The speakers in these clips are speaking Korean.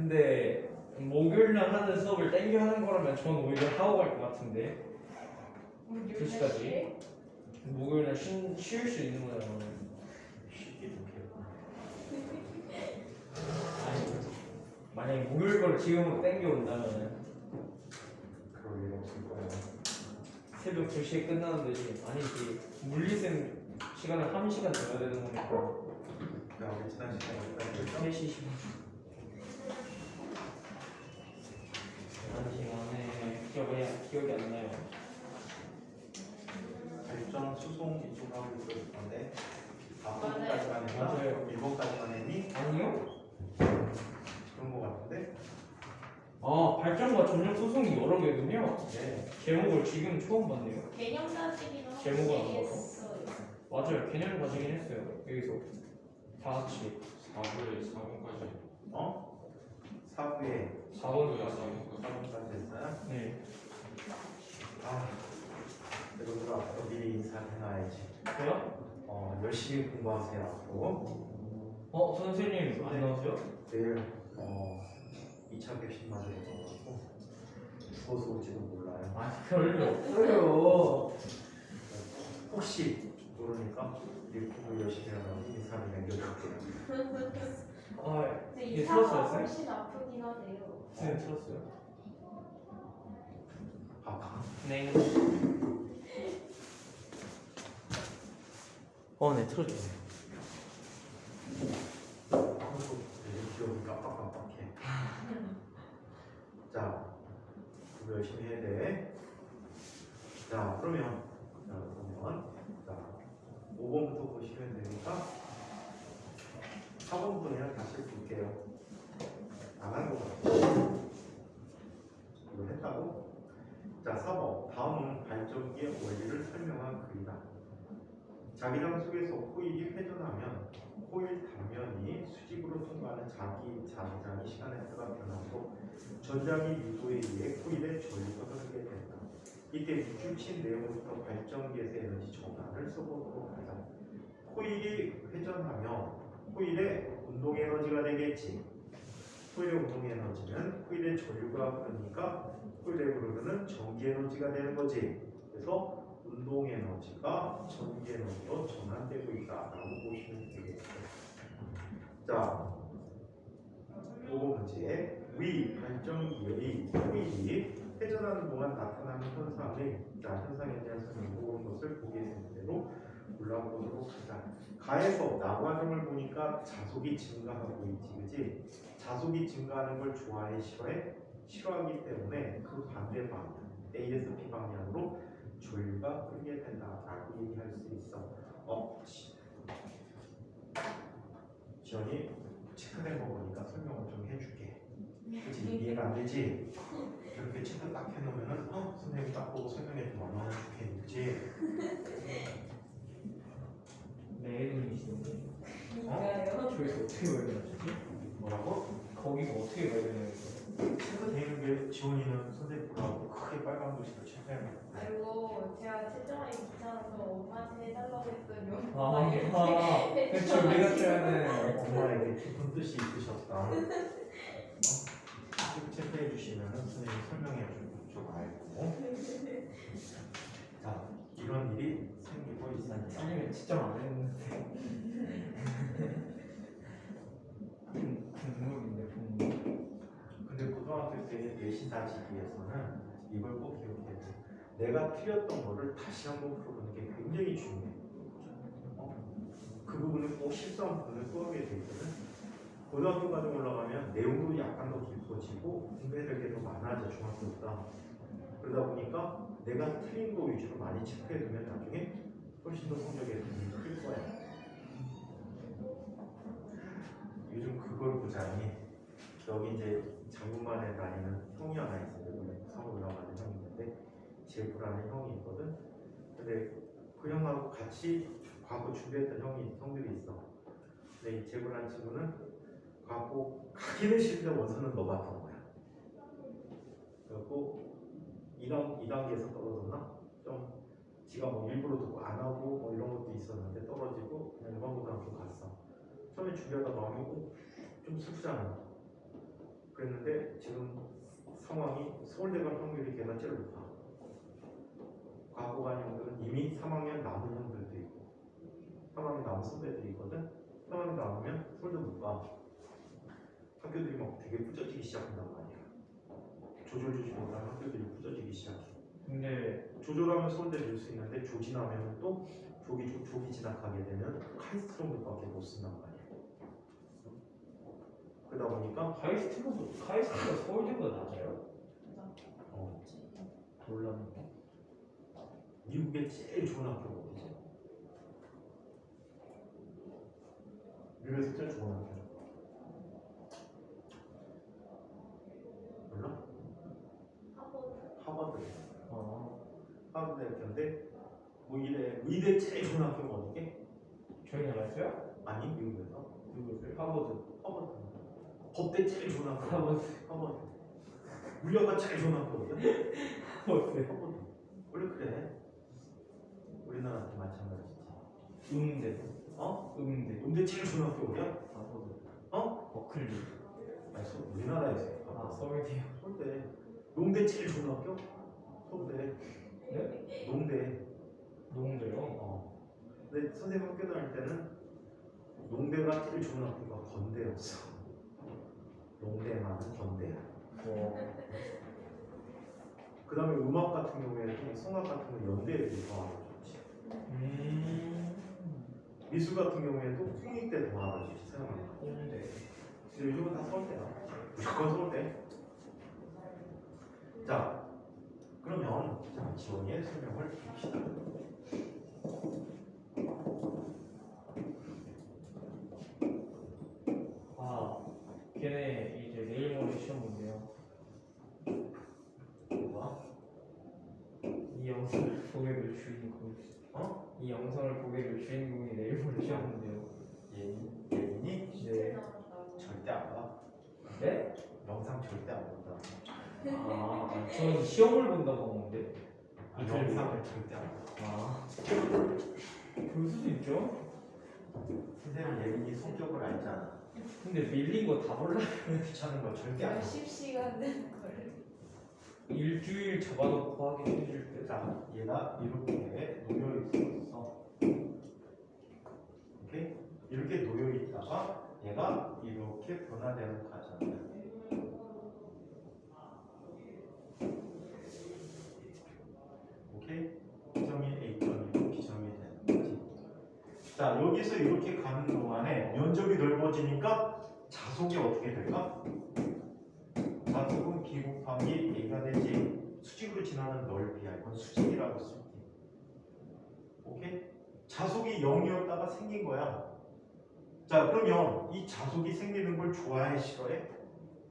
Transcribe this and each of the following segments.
근데 목요일날 하는 수업을 땡겨 하는 거라면 전 오히려 하고 갈 것 같은데. 2시까지. 목요일날 쉴 수 있는 거잖아. 아니, 만약에 목요일 거를 지금으로 땡겨 온다면 그럴 일 없을 거야. 새벽 2시에 끝나는데 아니지. 물리생 시간을 1시간 줘야 되는 거니까. 야, 우리 지난 시간에 어디까지 했죠? 3시 10분. 지난 시간에 기억이 안 나요. 발전, 수송 이쪽 하고 있을 건데 맞아요. 9번까지만 했나? 맞아요. 7번까지만 했니? 아니요? 그런 거 같은데? 아, 발전과 전용 소송이 여러 개군요. 네. 제목을 지금 처음 봤네요. 개념 따지기는 제목은 안 했어요. 맞아요. 개념 가지긴 했어요. 여기서 다 같이 4부에 4번까지 어? 4부에 4번이라 4번까지 했어요? 네. 아, 여러분들 앞으로 미리 인사를 해놔야지. 그래요? 열심히 공부하세요. 앞으로. 선생님 안 나오세요? 내일 2차 백신 맞으러 가고 죽어서 올지도 몰라요. 아, 그럴 리 없어요. 혹시 모르니까 일 공부 열심히 하라고 인사를 남겨줄게요. 아, 근데 이게 이사가 틀었어요, 훨씬 아프긴 하네요. 네, 틀었어요. 아파. 네. 네, 틀어주세요. 기억이 깜빡깜빡해. 자, 공부 열심히 해야 돼. 자, 그러면 5번부터 보시면 되니까 4번분이랑 다시 볼게요. 안 한 것 같아요. 이거 했다고? 자, 4번. 다음은 발전기의 원리를 설명한 글이다. 자기장 속에서 코일이 회전하면 코일 단면이 수직으로 통과하는 자기장이 시간에 따라 변하고 전장의 유도에 의해 코일의 전류가 흐르게 된다. 이때 밑줄친 내용부터 발전기에서 에너지 전환을 써보도록 하자. 코일이 회전하면 코일의 운동 에너지가 되겠지. 코일의 운동 에너지는 코일의 전류가 흐르니까 코일에 흐르는 전기 에너지가 되는 거지. 그래서 운동 에너지가 전기 에너지로 전환되고 있다라고 보시면 되겠어요. 자, 5번 문제. 위 발전기의 코일이 회전하는 동안 나타나는 현상에 대한 설명 모든 것을 보게 되는 대로 골라보도록 하자. 가에서 나과정을 보니까 자속이 증가하고 있지, 그지? 자속이 증가하는 걸 좋아해, 싫어해? 싫어하기 때문에 그 반대 방향, ASP 방향으로 전류가 흐르게 된다라고 얘기할 수 있어. 지연이 체크된 거 보니까 설명을 좀 해줄게. 그치? 이해가 안 되지? 이렇게 체크 딱 해놓으면은 선생님 딱 보고 설명해주면 얼마나 좋겠는지. 내일이시던데. 그러니까요. 저기서 어떻게 발견하셨지? 뭐라고? 거기서 어떻게 발견하셨어요? 체크되는 게 지원이는 선생님 보라고 크게 빨간 글씨로 체크해놔. 아이고 제가 채점하기 귀찮아서 엄마한테 해달라고 했더니 그쵸. 우리가 처음에는 엄마에게 깊은 뜻이 있으셨다. 체크해 주시면 선생님이 설명해 주고 알고. 자, 이런 일이 생기고 있습니다. 아니면 직접 안 했는데. 국물인데 국물. 근데 고등학교 때 내신 다지기 위해서는 이걸 꼭 기억해야 돼. 내가 틀렸던 거를 다시 한번 풀어보는 게 굉장히 중요해. 그 부분을 꼭 실수한 부분을 써오게 돼 있거든. 고등학교 과정 올라가면 내용도 약간 더 깊어지고 공부해야 될 게 더 많아져, 중학교보다. 그러다 보니까 내가 틀린 거 위주로 많이 체크해두면 나중에 훨씬 더 성적에 도움이 클 거야. 요즘 그걸 보자니 여기 이제 장군반에 다니는 형이 하나 있어요. 서울 올라가는 형이 있는데 제프라는 형이 있거든. 근데 그 형하고 같이 과거 준비했던 형들이 있어. 근데 이 제프라는 친구는 과거 가기는 싫은데 원서는 넣어봤던 거야. 그래갖고 2단계에서 떨어졌나? 좀 지가 뭐 일부러 듣고 안 하고 뭐 이런 것도 있었는데 떨어지고 그냥 일반고등학교 갔어. 처음에 준비하다 마음이 좀 슬프잖아. 그랬는데 지금 상황이 서울대 갈 확률이 걔가 제일 높아. 과거 반 형들은 이미 3학년 남은 형들도 있고 3학년 남은 선배들이 있거든. 3학년 남으면 서울대 못 가. 학교들이 막 되게 부서지기 시작한단 말이야. 조절조절 못하는 학교들이 부서지기 시작해. 근데 조절하면 서울대 될 수 있는데 조진하면 또 조기 진학하게 되면 카이스트로밖에 못 쓴단 말이야. 그러다 보니까 카이스트가 서울대보다 낮아요? 어, 몰랐네. 미국의 제일 좋은 학교가 어디지? 미국에서 제일 좋은 학교 몰라? 하버드. 하버드 대학교인데 뭐 의대 제일 좋은 학교가 어디게? 저희 나라에서요? 아니 미국에서 누구세요? 하버드. 하버드. 법대 제일 좋은 학교 하버드. 하버드. 물리학과 제일 좋은 학교거든. 하버드. 하버드. 원래 그래. 우리나라한테 마찬가지지. 음대. 어? 음대. 제일 좋은 학교 어디야? 하버드. 어? 버클리. 아니 우리나라에서. 아 서울대요. 서울대. 농대 제일 좋은 학교? 서울대. 네? 농대요. 농대요. 근데 선생님 학교 다닐 때는 농대가 제일 좋은 학교가 건대였어. 농대만은 건대야. 그 다음에 음악 같은 경우에는 성악 같은 경우 연대 애들이 더 알아주지. 미술 같은 경우에도 홍익대 더 알아주지. 서양학과. 홍대. 근데 요즘은 다 서울대야. 무조건 서울대. 자, 그러면 자, 지원이의 설명을 봅시다. 아, 걔네 이제 내일 모레 시험 본대요. 뭐가? 이 영상을 보게 될 주인공이. 어? 이 영상을 보게 될 주인공이 내일 모레 시험 본대요. 예인이? 네. 절대 안 봐. 네? 영상 절대 안 본다. 아, 저는 시험을 본다고 하는데. 영상을 절대 안 봐. 아, 볼 수도 있죠. 선생님 예인이 성격을 알잖아. 근데 밀린 거 다 몰라. 귀찮은 거 절대 안 봐. 몇십 시간 되는 걸. 일주일 잡아놓고 하긴 해줄 때. 자, 얘가 이렇게 놓여 있었어. 오케이? 이렇게 놓여 있다가 얘가 이렇게 변화되는 과정이야. 오케이? B점이 A점이고 B점이 되는 거지. 자, 여기서 이렇게 가는 동안에 면적이 넓어지니까 자속이 어떻게 될까? 자속은 B 곱하기 A가 되지. 수직으로 지나는 넓이야. 이건 수직이라고 쓸게. 오케이? 자속이 0이었다가 생긴 거야. 자, 그러면 이 자속이 생기는 걸 좋아해, 싫어해?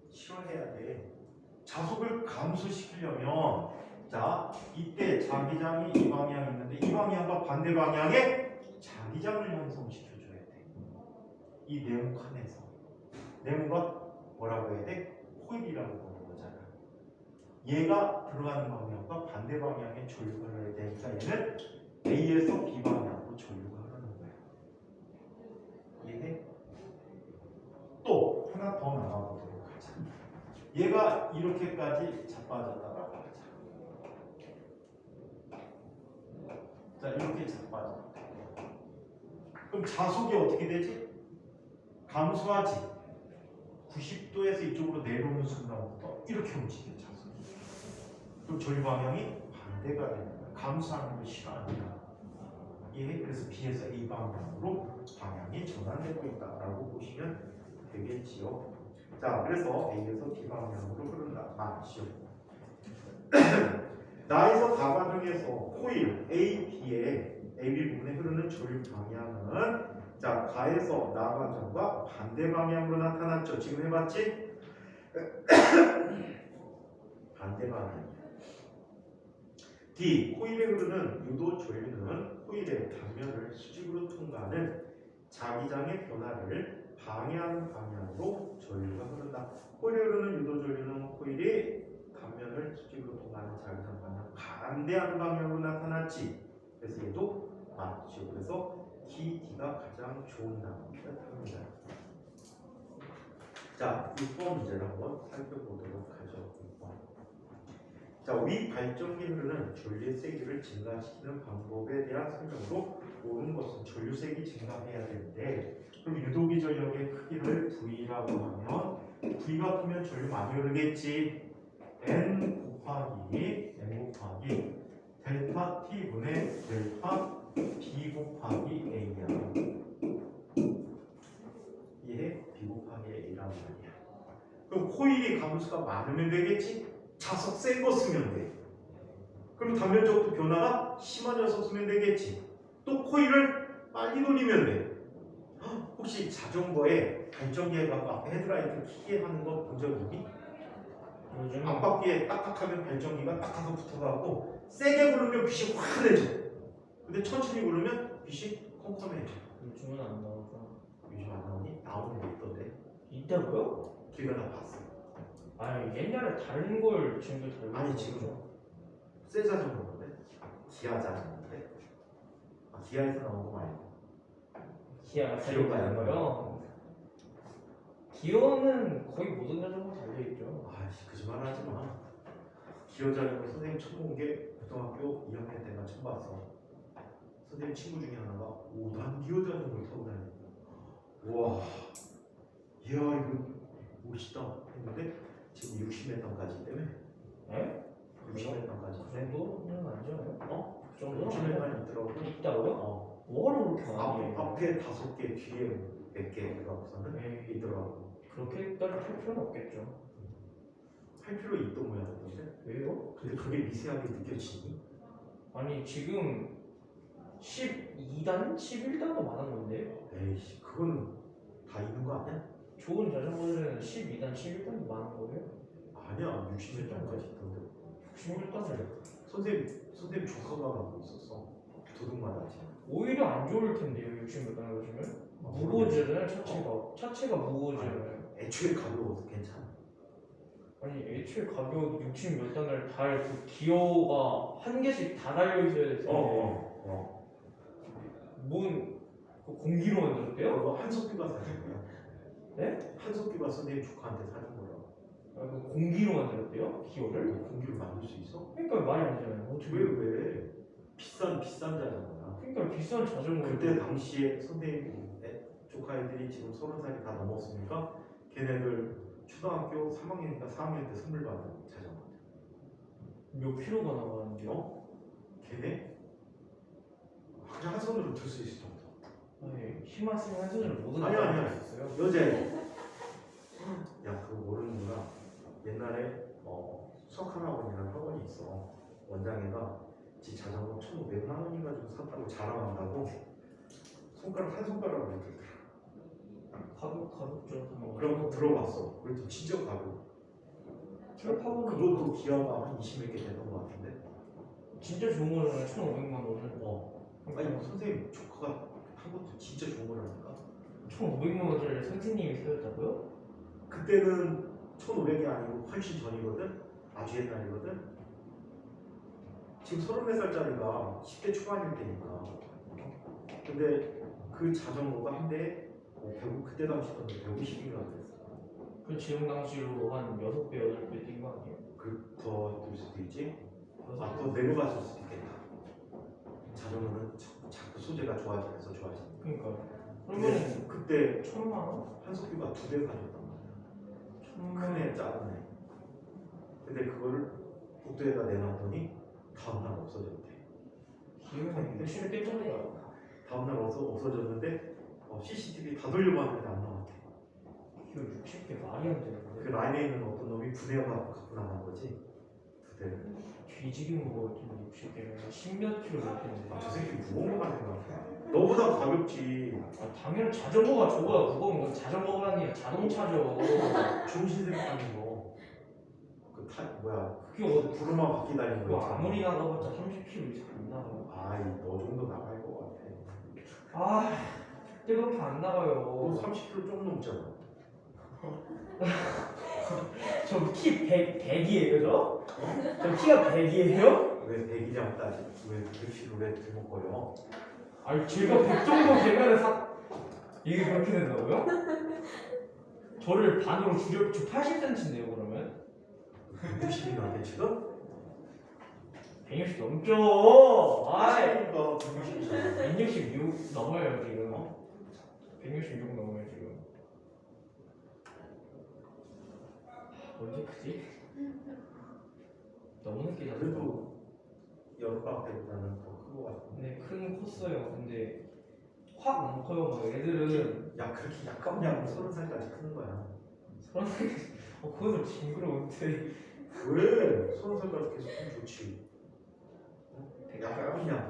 싫어해야 돼. 자속을 감소시키려면 자, 이때 자기장이 이 방향이 있는데 이 방향과 반대 방향에 자기장을 형성시켜줘야 돼. 이 네모칸에서. 네모가 뭐라고 해야 돼? 코일이라고 부르는 거잖아. 얘가 들어가는 방향과 반대 방향에 전류가 흘러야 되니까 얘는 A에서 B 방향으로 전류가 흐르는 거야. 이해해? 또 하나 더 나와보도록 하자. 얘가 이렇게까지 자빠졌다라고 하자. 자, 이렇게 자빠져. 그럼 자속이 어떻게 되지? 감소하지. 90도에서 이쪽으로 내려오는 순간부터 이렇게 움직여 자속이. 그럼 전류 방향이 반대가 되는 거야. 감소하는 걸 싫어합니다. 예, 그래서 B에서 A 방향으로 방향이 전환되고 있다라고 보시면 되겠지요. 자, 그래서 A에서 B 방향으로 흐른다. 맞죠? 나에서 다과정에서 코일 A, B에 AB 부분에 흐르는 전류 방향은 자, 가에서 나과정과 반대 방향으로 나타났죠. 지금 해봤지? 반대 방향. D. 코일에 흐르는 유도 전류는 코일의 단면을 수직으로 통과하는 자기장의 변화를 방해하는 방향으로 전류가 흐른다. 코일에 흐르는 유도 전류는 코일이 단면을 수직으로 통과하는 자기장 방향 반대하는 방향으로 나타났지. 그래서 얘도 맞죠. 그래서 T, D가 가장 좋은 답입니다. 자, 6번 문제를 한번 살펴보도록 하죠. 6번. 자, 위 발전기는 전류 세기를 증가시키는 방법에 대한 설명으로 모든 것은 전류 세기 증가해야 되는데, 그럼 유도기 전력의 크기를 V라고 하면 V가 크면 전류 많이 흐르겠지. N 곱하기 델타 T분의 델타 B 곱하기 A야. 이게 B 곱하기 A란 말이야. 그럼 코일이 감수가 많으면 되겠지? 자석 센 거 쓰면 돼. 그럼 단면적도 변화가 심한 녀석 쓰면 되겠지. 또 코일을 빨리 돌리면 돼. 혹시 자전거에 발전기에 갖고 앞에 헤드라이트 키게 하는 거 본 적 있니? 요즘 앞바퀴에 딱딱하면 발전기가 딱하고 붙어갖고 세게 굴르면 빛이 환해져. 근데 천천히 굴르면 빛이 컴컴해져. 요즘은 안 나오잖아. 요즘 안 나오니? 나오는 거 있던데. 있다고요? 길 가다 봤어. 아니 옛날에 다른 걸 지금도 잘 아니, 모르겠어. 지금 새 자전거인데? 기아 자전거인데? 아, 기아에서 나온 거 말고. 기아가 기어가 달린 거요? 기어는 거의 모든 자전거 달려있죠. 아이씨, 거짓말 하지 마. 기어 자전거 선생님 처음 본 게 고등학교 2학년 때가 처음 봤어. 선생님 친구 중에 하나가 5단 기어 자전거를 타고 다니는 거야. 우와, 이야, 이거 멋있다 했는데 지금 60m까지 때문에. 에? 60m까지. 그 정도는 아니잖아요? 어? 그 정도는 아니죠. 60m까지 있더라고. 있다고요? 어. 뭐하러 그렇게 많이 해요? 앞에 5개, 뒤에 몇 개가 우선은 에이, 있더라고. 그렇게까지 할 필요는 없겠죠. 할 필요 있던 모양이던데. 왜요? 근데 그게 미세하게 느껴지니? 아니 지금 12단? 11단도 많은 건데 에이씨, 그거는 다 있는 거 아니야? 좋은 자전거들은 12단, 11단도 많은 거예요? 아니야, 60m까지 있던데. 16단을 선생님 조카가 갖고 있었어. 도둑맞았지. 오히려 안 좋을 텐데요. 60몇 단을 가시면 무거워지잖아요. 차체가 무거워지잖아요. 애초에 가벼워서 괜찮아. 아니 애초에 가벼워도 60몇 단을 달 그 기어가 한 개씩 다 달려 있어야 될 텐데 뭔 그 공기로 만들었대요? 그거 한석규가 사준 거야. 네? 한석규가 선생님 조카한테 사준 거야. 아, 그 공기로 만들었대요? 기어를? 공기를 만들 수 있어? 그러니까 말이 안 되잖아요. 어떻게? 왜? 비싼 자전거야. 그러니까 비싼 자전거. 그때 당시에 선생님 조카 애들이 지금 30살이 다 넘었으니까 걔네들 초등학교 3학년인가 4학년 때 선물 받은 자전거. 몇 킬로가 나가는데요? 걔네 그냥 한 손으로 들 수 있을 정도. 아니 힘만 쓰면 한 손으로 모든 아니야, 걸 아니야. 할수 있어요. 여자애. 야, 그거 모르는구나. 옛날에 수학학원이라는 학원이 있어. 원장애가 지 자전거 1,500만 원인가 주고 샀다고 자랑한다고 한 손가락으로 들더라. 가볍죠. 그럼 들어봤어. 그래도 진짜 가벼워. 트럭하고는 그것도 기아가 한 20몇 개 되던 것 같은데. 진짜 좋은 거잖아요. 1,500만 원은. 아니 선생님 조카가 한 것도 진짜 좋은 거라니까. 1,500만 원짜리 선생님이 사줬다고요? 그때는 1,500이 아니고 훨씬 전이거든. 아주 옛날이거든. 지금 34살짜리가 10대 초반일 때니까. 근데 그 자전거가 한 대에 그때 당시 돈으로 150인가 그랬어. 그 지금 당시로 한 6배, 8배 뛴 거 아니에요? 더들 수도 있지. 또 내려갔을 수도 있겠다. 자전거는 자꾸 소재가 좋아지면서 좋아지는. 그러니까 근데 그러면 그때 1,000만 원? 한석규가 2대 사줬단 말이야. 큰애 작은 애. 근데 그거를 복도에다 내놨더니 다음날 없어졌대. 기회가 60대짜리가 다음날 없어졌는데 CCTV 다 돌려봤는데 안 나왔대. 기회 60대 말이 안 되는데. 그 라인에 있는 어떤 놈이 부대가 갖고 나간 거지. 부대를. 뒤지기 무거울 텐데 60대면 10몇 킬로 될 텐데. 저 새끼 무거운 거만 생각해. 너보다 가볍지. 당연히 자전거가 좋아요. 무거운 건 자전거가 아니라 자동차죠. 중신생 타는 거. 그게 어디 구르마 바퀴 달린 거 그거 있잖아. 아무리 나가봤자 30km 이상 안 나가요. 아이, 너 정도 나갈 것 같아. 아, 그때 그렇게 안 너 나가요. 30kg 좀 넘잖아. 저 키 100이에요, 저? 저 키가 100이에요? 왜 100이랑 따지? 왜 100kg 왜 들먹거려? 아니, 제가 100 정도 되면 이게 그렇게 된다고요? 저를 반으로 줄여, 저 80cm인데요 그러면? 160이나 지금? 160 넘죠. 아이. 80이니까 160이잖아. 166 넘어요 지금. 166 넘어요 지금. 언제 크지? 너무 늦게 잤어. 그래도 여름방학 때보다는 더 큰 거 같은데. 네, 큰 컸어요. 근데 확 안 커요. 막 애들은 야 그렇게 약하면 30살까지 크는 거야. 서른 살. 그거는 징그러운데. 왜? 30살까지 계속 크면 좋지. 약하냐고.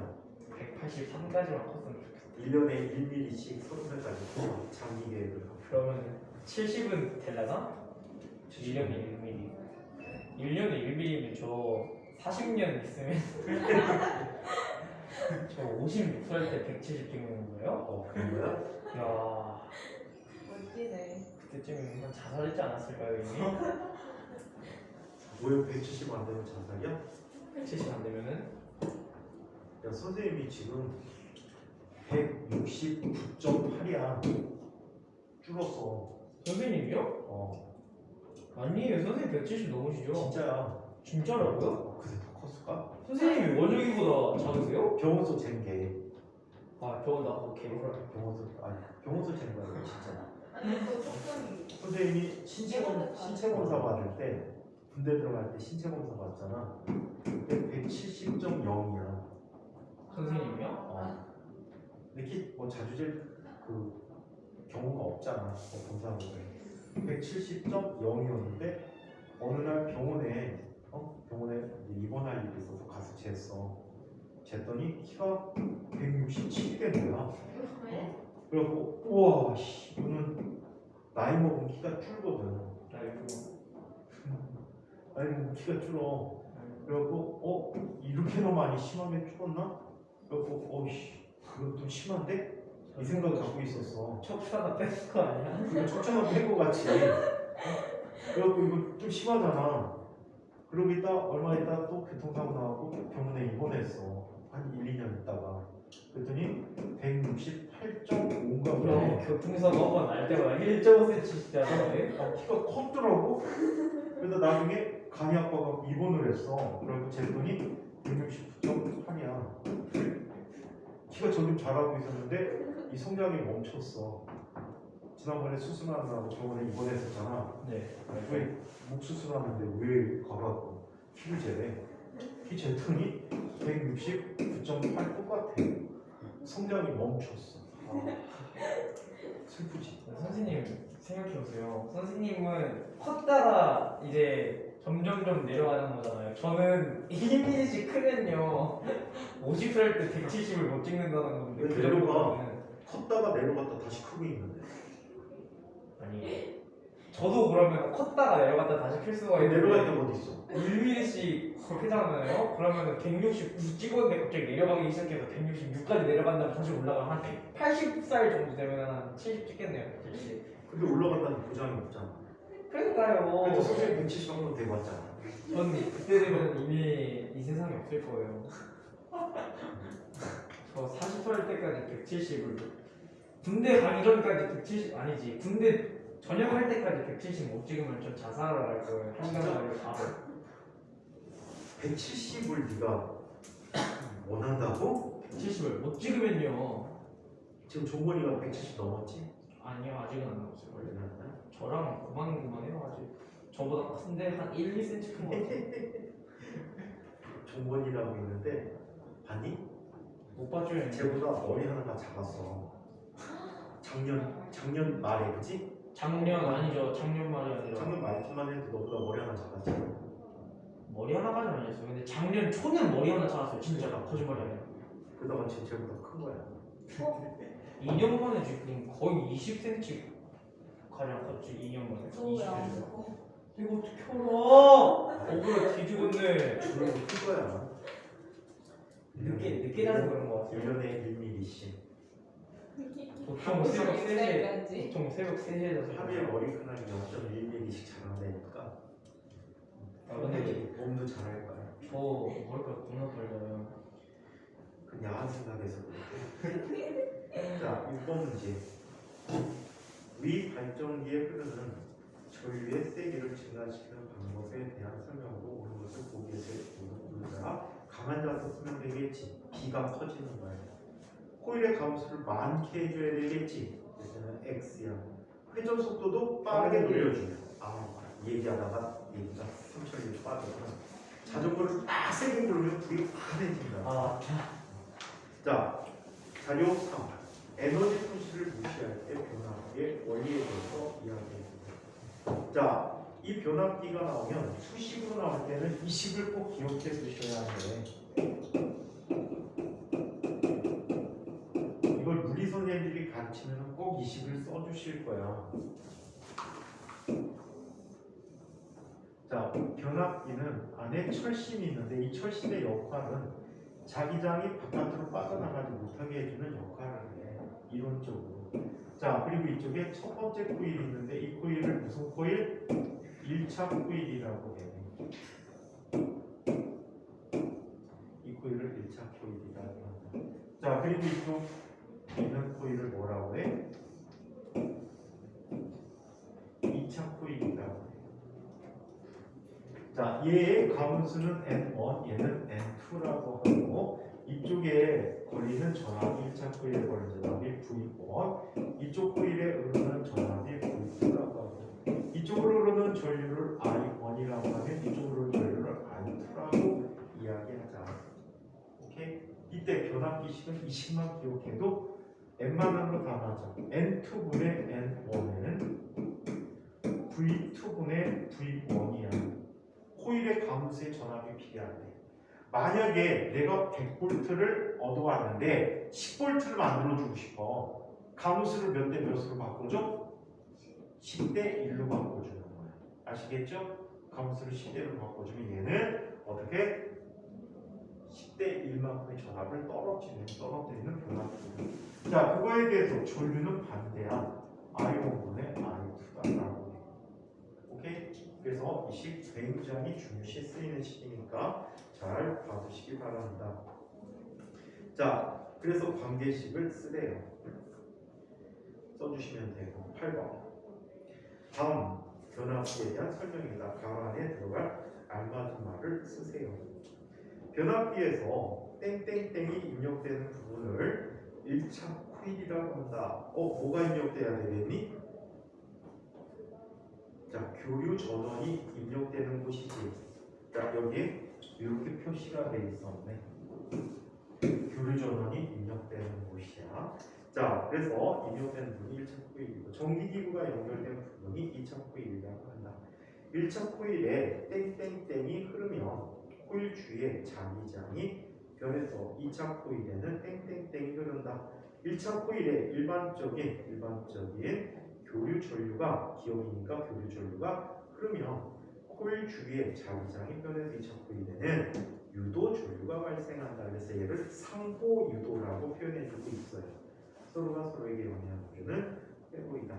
183까지만 컸으면 좋겠어. 1년에 1mm씩 30살까지 장기 계획을 하고. 그러면 70은 될라나? 1년에 1mm. 1년에 1mm면 저 40년 있으면 저 56살 때 170 찍는 거예요? 그런 거야? 야, 멋지네. 그때쯤이면 한 자살했지 않았을까요 이미? 왜 170 안 되면 자살이야? 170 안 되면은? 야 선생님이 지금 169.8이야. 줄었어. 선생님이요? 어 아니에요. 선생님 170 넘으시죠? 진짜야. 진짜라고요? 그새 더 컸을까? 선생님이 원영이보다 작으세요? 병원소 잰 게. 아, 나 그거 개불알. 병원소 잰 거야 진짜. 아니 또 조금 선생님이 신체 검사 받을 때 군대 들어갈 때 신체 검사 받잖아. 그때 170.0이야. 선생님이요? 근데 뭐 자주 잴 그 경우가 없잖아. 검사하고 170.0이었는데 어느 날 병원에 이제 입원할 일이 있어서 가서 쟀어. 쟀더니 키가 167이 된 거야. 그래갖고 우와 씨 이거는 나이 먹은 키가 줄거든. 아이고. 나이 먹은 키가 줄어. 그래갖고 이렇게나 많이 심하게 줄었나? 그래갖고 어이씨 그건 좀 심한데? 이 생각 갖고 있었어. 척추하나 뺀 거 아니야? 그거 쫓아가 뺀거 같이. 그래갖고 이거 좀 심하잖아. 그러고 있다 얼마 있다 또 교통사고 나고 병원에 입원했어. 한 1, 2년 있다가. 그랬더니 168.5인가 그럼 그래. 교통사고 한번 날 때마다 1.5cm씩 하던데? 키가 컸더라고. 그래서 나중에 간이학과 가고 입원을 했어. 그래서 쟀더니 169.8이야. 키가 점점 자라고 있었는데 이 성장이 멈췄어. 지난번에 수술하느라고 병원에 입원했었잖아. 네. 왜 목 수술하는데 왜 가갖고 키를 재래? 키 쟀더니 169.8 똑같아. 성장이 멈췄어. 슬프지. 선생님 생각해보세요. 선생님은 컸다가 이제 점점점 내려가는 거잖아요. 저는 1mm씩 크면요 50살 때 170을 못 찍는다는 건데 왜 그 내려가? 정도면은 컸다가 내려갔다 다시 크고 있는데. 아니 저도 그러면 컸다가 내려갔다 다시 클 수가 내려갈 있는데 때가 어디 있어? 1mm씩 크잖아요. 그러면 169 찍었는데 갑자기 내려가기 시작해서 166까지 내려간 다음에 다시 올라가 한 180살 정도 되면 한 70 찍겠네요. 70. 근데 올라간다는 보장이 없잖아. 그러니까요. 그래도 선생님 170 한번 되고 왔잖아. 전 그때 되면 이미 이 세상에 없을 거예요. 저 40살 때까지 170을 군대 가기 전까지 170 아니지 군대 전역할 때까지 170 못 찍으면 전 자살을 할 거예요. 한강을 바로. 170을 네가 원한다고? 170을 못 찍으면요. 지금 종건이가 170 넘었지? 아니요 아직은 안 나왔어요. 원래 원래는 저랑 그만해요 아직. 저보다 큰데 한 1, 2cm 큰 거 같아요. 종건이라고 있는데 봤니? 못 봐줘요. 쟤보다 머리 하나가 작았어. 작년 말에 그지? 작년 아니죠. 작년 말이 아니라 작년 말쯤만 해도 너보다 머리 하나 작았지. 머리 하나까지는 아니었어요. 근데 작년 초는 머리 하나 작았어요. 진짜 거짓말이 아니라. 그러다가 지금 쟤보다 큰 거야. 2년 만에 지금 거의 20cm 가량 컸지. 2년 만에. 저도야. 20cm. 이거 어떻게 알아? 억울해 뒤죽었네. 줄은 큰 거야. 늦게 자서 그런 거 같아요. 1년에 1mm씩. 보통 새벽 3시에 보통 새벽 3시에 자서 하루에 머리 크나이 0.1mm씩 자란다니까. 아 근데 몸도 자랄 거야. 저 머리가 겁나 빨라요. 그냥 야한 생각에서 그렇게. 자, 6번 문제. 위 발전기에 흐르는 전류의 세기를 증가시키는 방법에 대한 설명으로 오는 것을 보기에 대해 가만 자서 쓰면 되겠지. B가 커지는 거야. 코일의 감수를 많게 해줘야 되겠지. 그래서는 X야. 회전 속도도 빠르게 돌려주면. 얘기하다가 얘기가 삼천리 빠졌구나. 자전거를 딱 세게 돌리면 불이 환해진다. 자, 자료 3. 에너지 손실을 무시할 때 변압기의 원리에 대해서 이야기해줍니다. 자, 이 변압기가 나오면 수식으로 나올 때는 이 식을 꼭 기억해 두셔야 하는데 이걸 물리 선생님들이 가르치면 꼭 이 식을 써주실 거야. 자, 변압기는 안에 철심이 있는데 이 철심의 역할은 자기장이 바깥으로 빠져나가지 못하게 해주는 역할을 해. 이론적으로. 자, 그리고 이쪽에 첫 번째 코일이 있는데 이 코일을 무슨 코일? 1차 코일이라고 해. 이 코일을 1차 코일이라고 한다. 자, 그리고 이쪽 있는 코일을 뭐라고 해? 2차 코일이라고 해. 자, 얘의 가분수는 N1, 얘는 N2라고 하고 이쪽에 걸리는 전압이 1차 코일에 걸리는 전압이 V1, 이쪽 코일에 흐르는 전압이 V2라고 하고 이쪽으로 흐르는 전류를 I1이라고 하면 이쪽으로 흐르는 전류를 I2라고 이야기하자. 오케이? 이때 변압기식은 이 식만 기억해도 N만으로 다 맞아. N2분의 N1에는 V2분의 V1이야. 코일의 감수의 전압이 필요한데 만약에 내가 100볼트를 얻어왔는데 10볼트를 만들어주고 싶어. 감수를 몇 대 몇으로 바꿔줘? 10대 1로 바꿔주는 거야. 아시겠죠? 감수를 10대로 바꿔주면 얘는 어떻게? 10대 1만큼의 전압을 떨어뜨리는 변압기. 자, 그거에 대해서 전류는 반대야. I1분의 I2다라고 해. 오케이? 그래서 이 식 굉장히 중요시 쓰이는 식이니까 잘 봐주시기 바랍니다. 자, 그래서 관계식을 쓰래요. 써주시면 되고 8번. 다음 변압기에 대한 설명입니다. 각 안에 들어갈 알맞은 말을 쓰세요. 변압기에서 땡땡땡이 입력되는 부분을 1차 코일이라고 한다. 뭐가 입력돼야 되겠니? 자, 교류 전원이 입력되는 곳이지. 자, 여기에 이렇게 표시가 돼 있었네. 교류 전원이 입력되는 곳이야. 자, 그래서 입력되는 부분이 1차 코일이고 전기기구가 연결된 부분이 2차 코일이라고 한다. 1차 코일에 땡땡땡이 흐르면 코일 주위에 자기장이 변해서 2차 코일에는 땡땡땡이 흐른다. 1차 코일에 일반적인 교류 전류가 기억이니까 교류 전류가 흐르면 코일 주위에 자기장이 변해서 2차 코일에는 유도 전류가 발생한다. 그래서 얘를 상호 유도라고 표현해주고 있어요. 서로가 서로에게 영향을 주는 회로이다.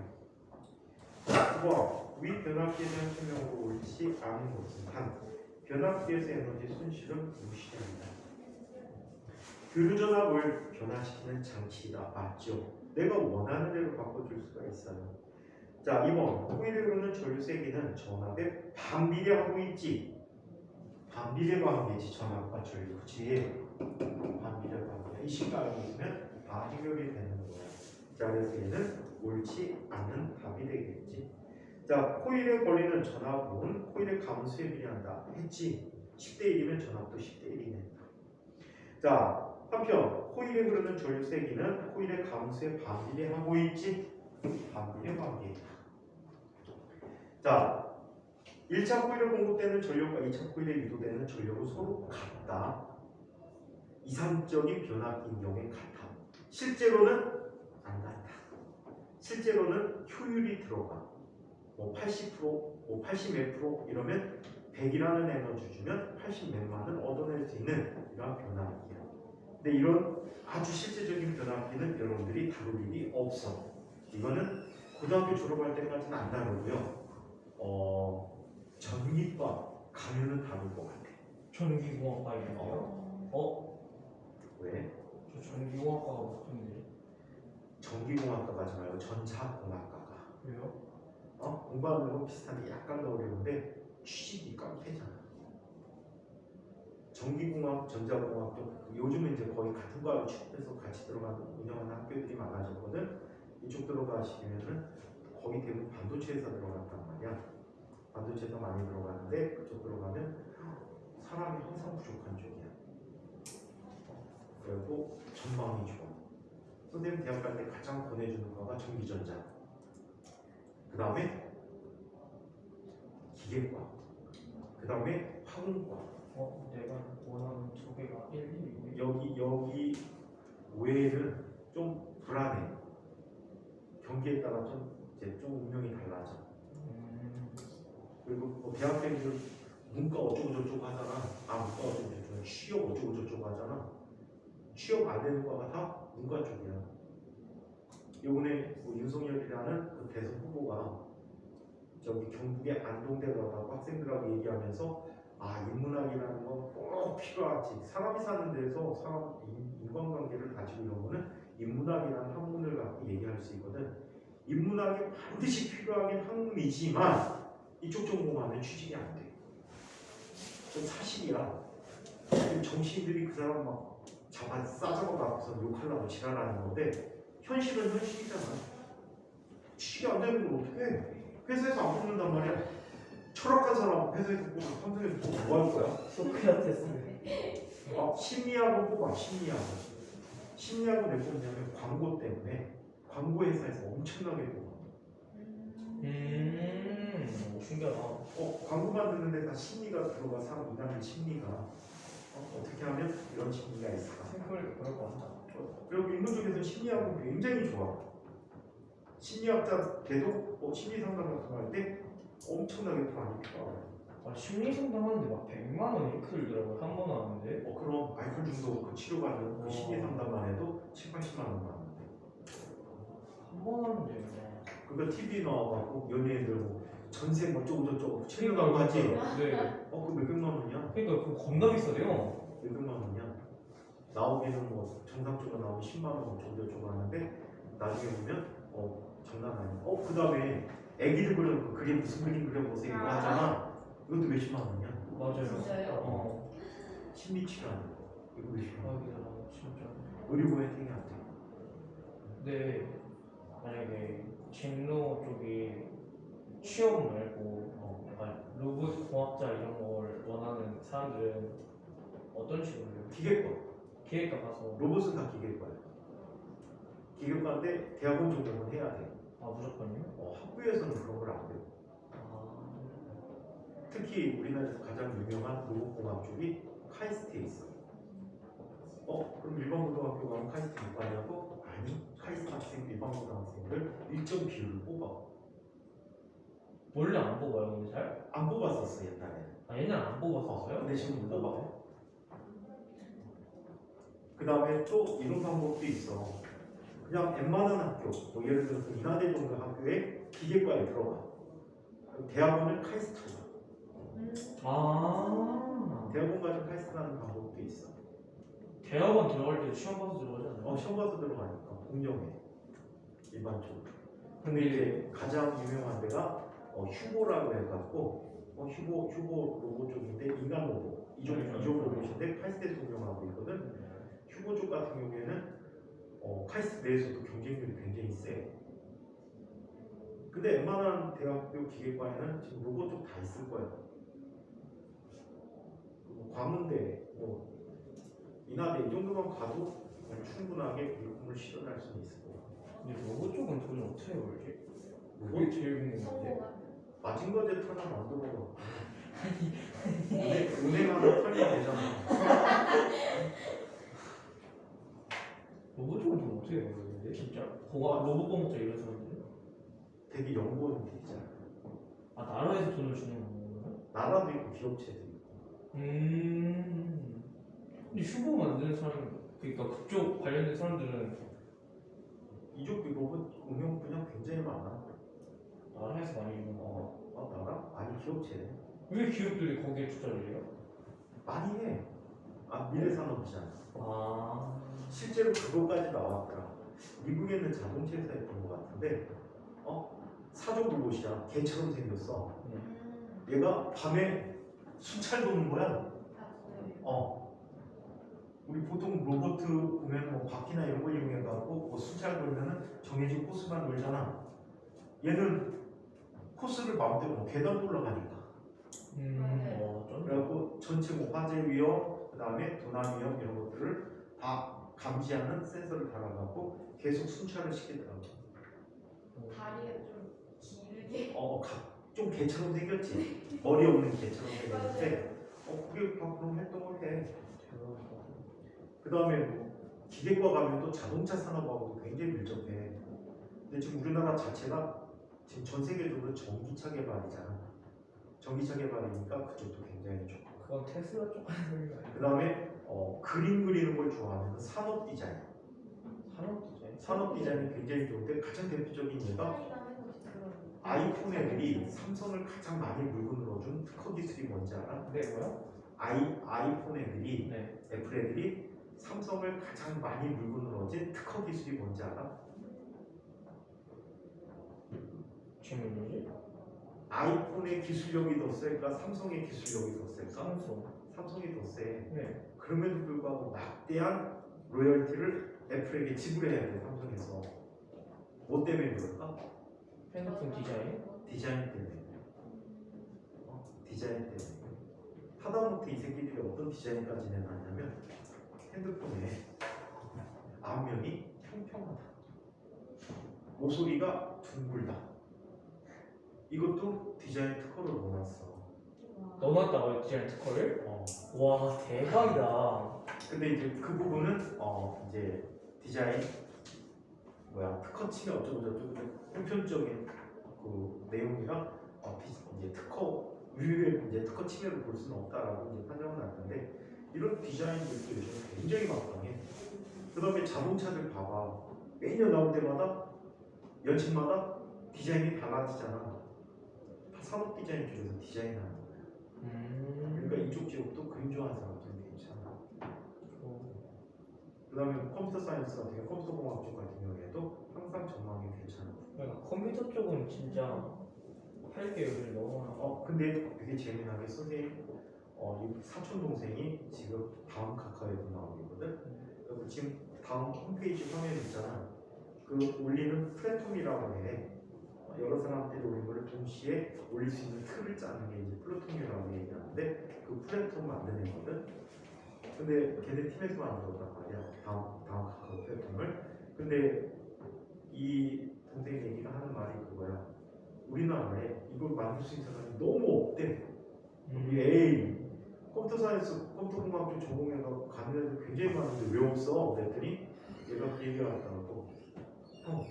9번 위 변압기에 대한 설명으로 옳지 않은 것은 단 변압기에서 에너지 손실을 무시한다. 교류 전압을 변화시키는 장치이다. 맞죠? 내가 원하는 대로 바꿔줄 수가 있어요. 자, 2번 코일에 흐르는 전류 세기는 전압에 반비례하고 있지. 반비례 관계지. 전압과 전류. 그치? 반비례 관계. 이 식을 알고 있으면 다 해결이 되는 거야. 자, 그래서 얘는 옳지 않은 답이 되겠지. 자, 코일에 걸리는 전압은 코일의 감수에 비례한다. 했지. 10대 1이면 전압도 10대 1이네. 자, 한편 코일에 흐르는 전류 세기는 코일의 감수에 반비례하고 있지. 반비례 관계이다. 자, 1차 코일에 공급되는 전력과 2차 코일에 유도되는 전력은 서로 같다. 이상적인 변압기인 경우에 같아. 실제로는 안 같아. 실제로는 효율이 들어가. 80%, 80몇 프로 이러면 100이라는 에너지 주면 80 몇만은 얻어낼 수 있는 이런 변압기야. 근데 이런 아주 실제적인 변압기는 여러분들이 다룰 일이 없어. 이거는 고등학교 졸업할 때까지는 안 다루고요. 전기과 가면은 다룰 것 같아. 전기공학과인데요? 왜? 저 전기공학과가 무슨데? 전기공학과 가지 말고 전자공학과가. 왜요? 공부하는 건 비슷한데 약간 더 어려운데 취직이 깡패잖아. 전기공학, 전자공학 쪽 요즘은 이제 거의 같은 과를 취급해서 같이 들어가는 운영하는 학교들이 많아졌거든. 이쪽 들어가시면은 거의 대부분 반도체 회사 들어갔단 말이야. 반도체 회사 많이 들어가는데 그쪽 들어가면 사람이 항상 부족한 쪽이야. 그리고 전망이 좋아. 선생님 대학 갈 때 가장 권해주는 거가 전기전자. 그 다음에 기계과. 그 다음에 화공과. 내가 원하는 두 개가 1, 2, 2. 여기 외에는 좀 불안해. 경기에 따라 좀 운명이 달라져. 그리고 뭐 대학생들 문과 어쩌고 저쩌고 하잖아. 문과 어쩌고 저쩌고 취업 어쩌고 저쩌고 하잖아. 취업 안 되는 과가 다 문과 쪽이야. 이번에 뭐 윤석열이라는 그 대선 후보가 저기 경북의 안동대 가고 학생들하고 얘기하면서 인문학이라는 건 꼭 필요하지. 사람이 사는 데서 인간관계를 가지고 이런 거는 인문학이라는 학문을 갖고 얘기할 수 있거든. 인문학이 반드시 필요하긴 학문이지만 이쪽 전공하면 취직이 안 돼. 그건 사실이야. 정치인들이 그 사람 막 싸잡아 갖고서 욕하려고 지랄하는 건데 현실은 현실이잖아. 취직이 안 되는 걸 어떻게 해? 회사에서 안 뽑는단 말이야. 철학한 사람 회사에서 뽑고 삼성에서 뭐 할 거야? 소크라테스. 심리학은 뽑아. 심리학은 왜 뽑냐면 광고 때문에 광고 회사에서 엄청나게 뽑아. 신기하다. 광고 만드는데 다 심리가 들어가. 사람 인간의 심리가 어떻게 하면 이런 심리가 있을까? 생각을 그럴 것 같다. 그리고 인문 쪽에서는 심리학은 굉장히 좋아. 심리학자 걔도 심리 상담 같은 거 할 때 엄청나게 돈 많이 필요하고. 심리 상담하는데 막 100만 원 이렇게 들더라고요. 한 번 하는데. 그럼 알코올 중독 그 치료받는 그 심리 상담만 해도 7, 80만 원 받는데. 한 번 하는데. 그거 TV 나와갖고 연예인들 뭐 전세 뭐 어쩌고 채널하고 하지. 네. 그거 몇백만 원이야. 그러니까 그거 겁나 비싸대요. 몇백만 원이야. 나오기는 뭐 정상적으로 나오면 10만 원 어쩌고 하는데 나중에 보면 장난 아니야. 그 다음에 애기들 그리는 그림 무슨 그림 그려보세요 이거 하잖아. 이것도 몇십만 원이야. 맞아요. 진짜요? 심리 치료하는 거. 이거 몇십만 원. 진짜. 의료보 혜택이 안 돼. 근데 만약에 진로 쪽이 취업 말고 약간 로봇 공학자 이런 걸 원하는 사람들은 어떤 식으로 해요? 기계과. 기획과 가서 로봇은 다 기계과야. 기계과인데 대학원 전공은 해야 돼. 무조건요? 학부에서는 그런 걸 안 돼. 특히 우리나라에서 가장 유명한 로봇공학 쪽이 카이스트에 있어. 그럼 일반 고등학교 가면 카이스트 못 가냐고? 아니, 카이스트 학생, 일반 고등학생들 일정 비율을 뽑아. 원래 안 뽑아요, 근데 잘? 안 뽑았었어 옛날에. 옛날에 안 뽑았었어요? 근데 지금 뽑아. 그 다음에 또 이런 방법도 있어. 그냥 웬만한 학교, 뭐 예를 들어서 인하대 정도 학교에 기계과에 들어가. 대학원을 카이스트로 가. 대학원 가서 카이스트라는 방법도 있어. 대학원 들어갈 때 시험 봐서 들어가지 않아요? 시험 봐서 들어가니까 공정해. 일반적으로. 근데 이제 가장 유명한 데가 휴보라고 해갖고 휴보 로봇 쪽인데 인간 로봇 이쪽 로봇인데 카이스트에서 운영하고 있거든. 휴보 쪽 같은 경우에는 카이스트 내에서도 경쟁률이 굉장히 세. 근데 웬만한 대학교 기계과에는 지금 로봇 쪽 다 있을 거야. 광운대, 인하대 이 정도만 가도 충분하게 일품을 실현할 수는 있을 거야. 근데 로봇 쪽은 돈이 어떻게 벌지? 그게 로봇 제일 궁금한데. 마징거제 하나 만들어봐. 은행 하나 털면 되잖아. 로봇 쪽은 돈 어떻게 벌는데 진짜? 로봇 공학자 이런 사람들? 되게 연구원이 되잖아. 나라에서 돈을 주는 건가요? 나라도 있고 기업체도 있고. 근데 휴보 만드는 사람, 그러니까 그쪽 관련된 사람들은 이쪽 로봇 응용 분야 굉장히 많아. 나라에서 많이 있는 거. 나라? 아니 기업체. 왜 기업들이 거기에 투자를 해요? 많이 해. 미래산업이잖아. 실제로 실제로 그거까지 나왔더라. 미국에는 자동차 회사였던 것 같은데, 사족 로봇이야. 개처럼 생겼어. 음. 얘가 밤에 순찰 도는 거야. 아, 우리 보통 로봇 보면 뭐 바퀴나 이런 거 이용해갖고 뭐 순찰 돌면은 정해진 코스만 돌잖아. 얘는 코스를 마음대로 뭐 계단도 올라가니까. 좀 그래갖고 전체 뭐 화재 위험, 그 다음에 도난 위험 이런 것들을 다 감지하는 센서를 달아갖고 계속 순찰을 시키더라고. 다리가 좀 길게. 좀 개처럼 생겼지. 머리 없는 개처럼 생겼는데, 그게 막 그런 활동을 해. 그 다음에 뭐 기계과 가면 또 자동차 산업하고도 굉장히 밀접해. 근데 지금 우리나라 자체가 지금 전 세계적으로 전기차 개발이잖아. 전기차 개발이니까 그쪽도 굉장히 좋고. 그건 테슬라 쪽 하는 소리가 아니야. 그 다음에 그림 그리는 걸 좋아하는 산업 디자인. 산업 디자인. 산업 디자인이 굉장히 좋은데 가장 대표적인 예가 차이가 해보지 그런. 아이폰 애들이 삼성을 가장 많이 물고 늘어준 특허 기술이 뭔지 알아? 네 뭐야? 아이폰 애들이 네. 애플 애들이 삼성을 가장 많이 물고 늘어진 특허 기술이 뭔지 알아? 질문이지? 아이폰의 기술력이 더 셀까? 삼성의 기술력이 더 셀까? 삼성. 삼성이 더 세. 네. 그럼에도 불구하고 막대한 로열티를 애플에게 지불해야 돼. 삼성에서. 뭐 때문에 그럴까? 핸드폰 디자인. 디자인 때문에. 디자인 때문에. 하다못해 이 새끼들이 어떤 디자인까지 내놨냐면 핸드폰에 앞면이 평평하다. 모서리가 둥글다. 이것도 디자인 특허를 넣어놨어. 넣어놨다고요 디자인 특허를? 와 대박이다. 근데 이제 그 부분은 이제 디자인 특허 침해 어쩌고 저쩌고 형편적인 그 내용이랑 이제 특허 위에 이제 특허 침해를 볼 수는 없다라고 이제 판정을 났는데 이런 디자인들도 요즘 굉장히 막강해. 그다음에 자동차들 봐봐. 매년 나올 때마다 연식마다 디자인이 달라지잖아. 다 산업 디자인 쪽에서 디자인하는 거야. 그러니까 이쪽 지역도 그림 좋아하는 사람들은 괜찮아. 그다음에 컴퓨터 사이언스 같은 경우, 컴퓨터 공학 쪽 같은 경우에도 항상 전망이 괜찮아. 그러니까 컴퓨터 쪽은 진짜 할 게 요즘 너무 많아. 근데 되게 재미나게 선생님, 이 사촌 동생이 지금 다음 카카오에도 나오거든. 그리고 지금 다음 홈페이지 화면 있잖아. 그 올리는 플랫폼이라고 해. 여러 사람들이 올린 거를 동시에 올릴 수 있는 틀을 짜는 게 이제 플랫폼이라고 얘기하는데 그 플랫폼 만드는 거거든. 근데 걔네 팀에서 만들었단 말이야. 다음 카카오 플랫폼을. 근데 이 동생 얘기가 하는 말이 그거야. 우리나라에 이걸 만들 수 있는 사람이 너무 없대. 에이, 컴퓨터 사이언스, 컴퓨터 공학 쪽 전공해서 가는 애들 굉장히 많은데 왜 없어? 그랬더니 얘가 그 얘기가 왔다고. 형,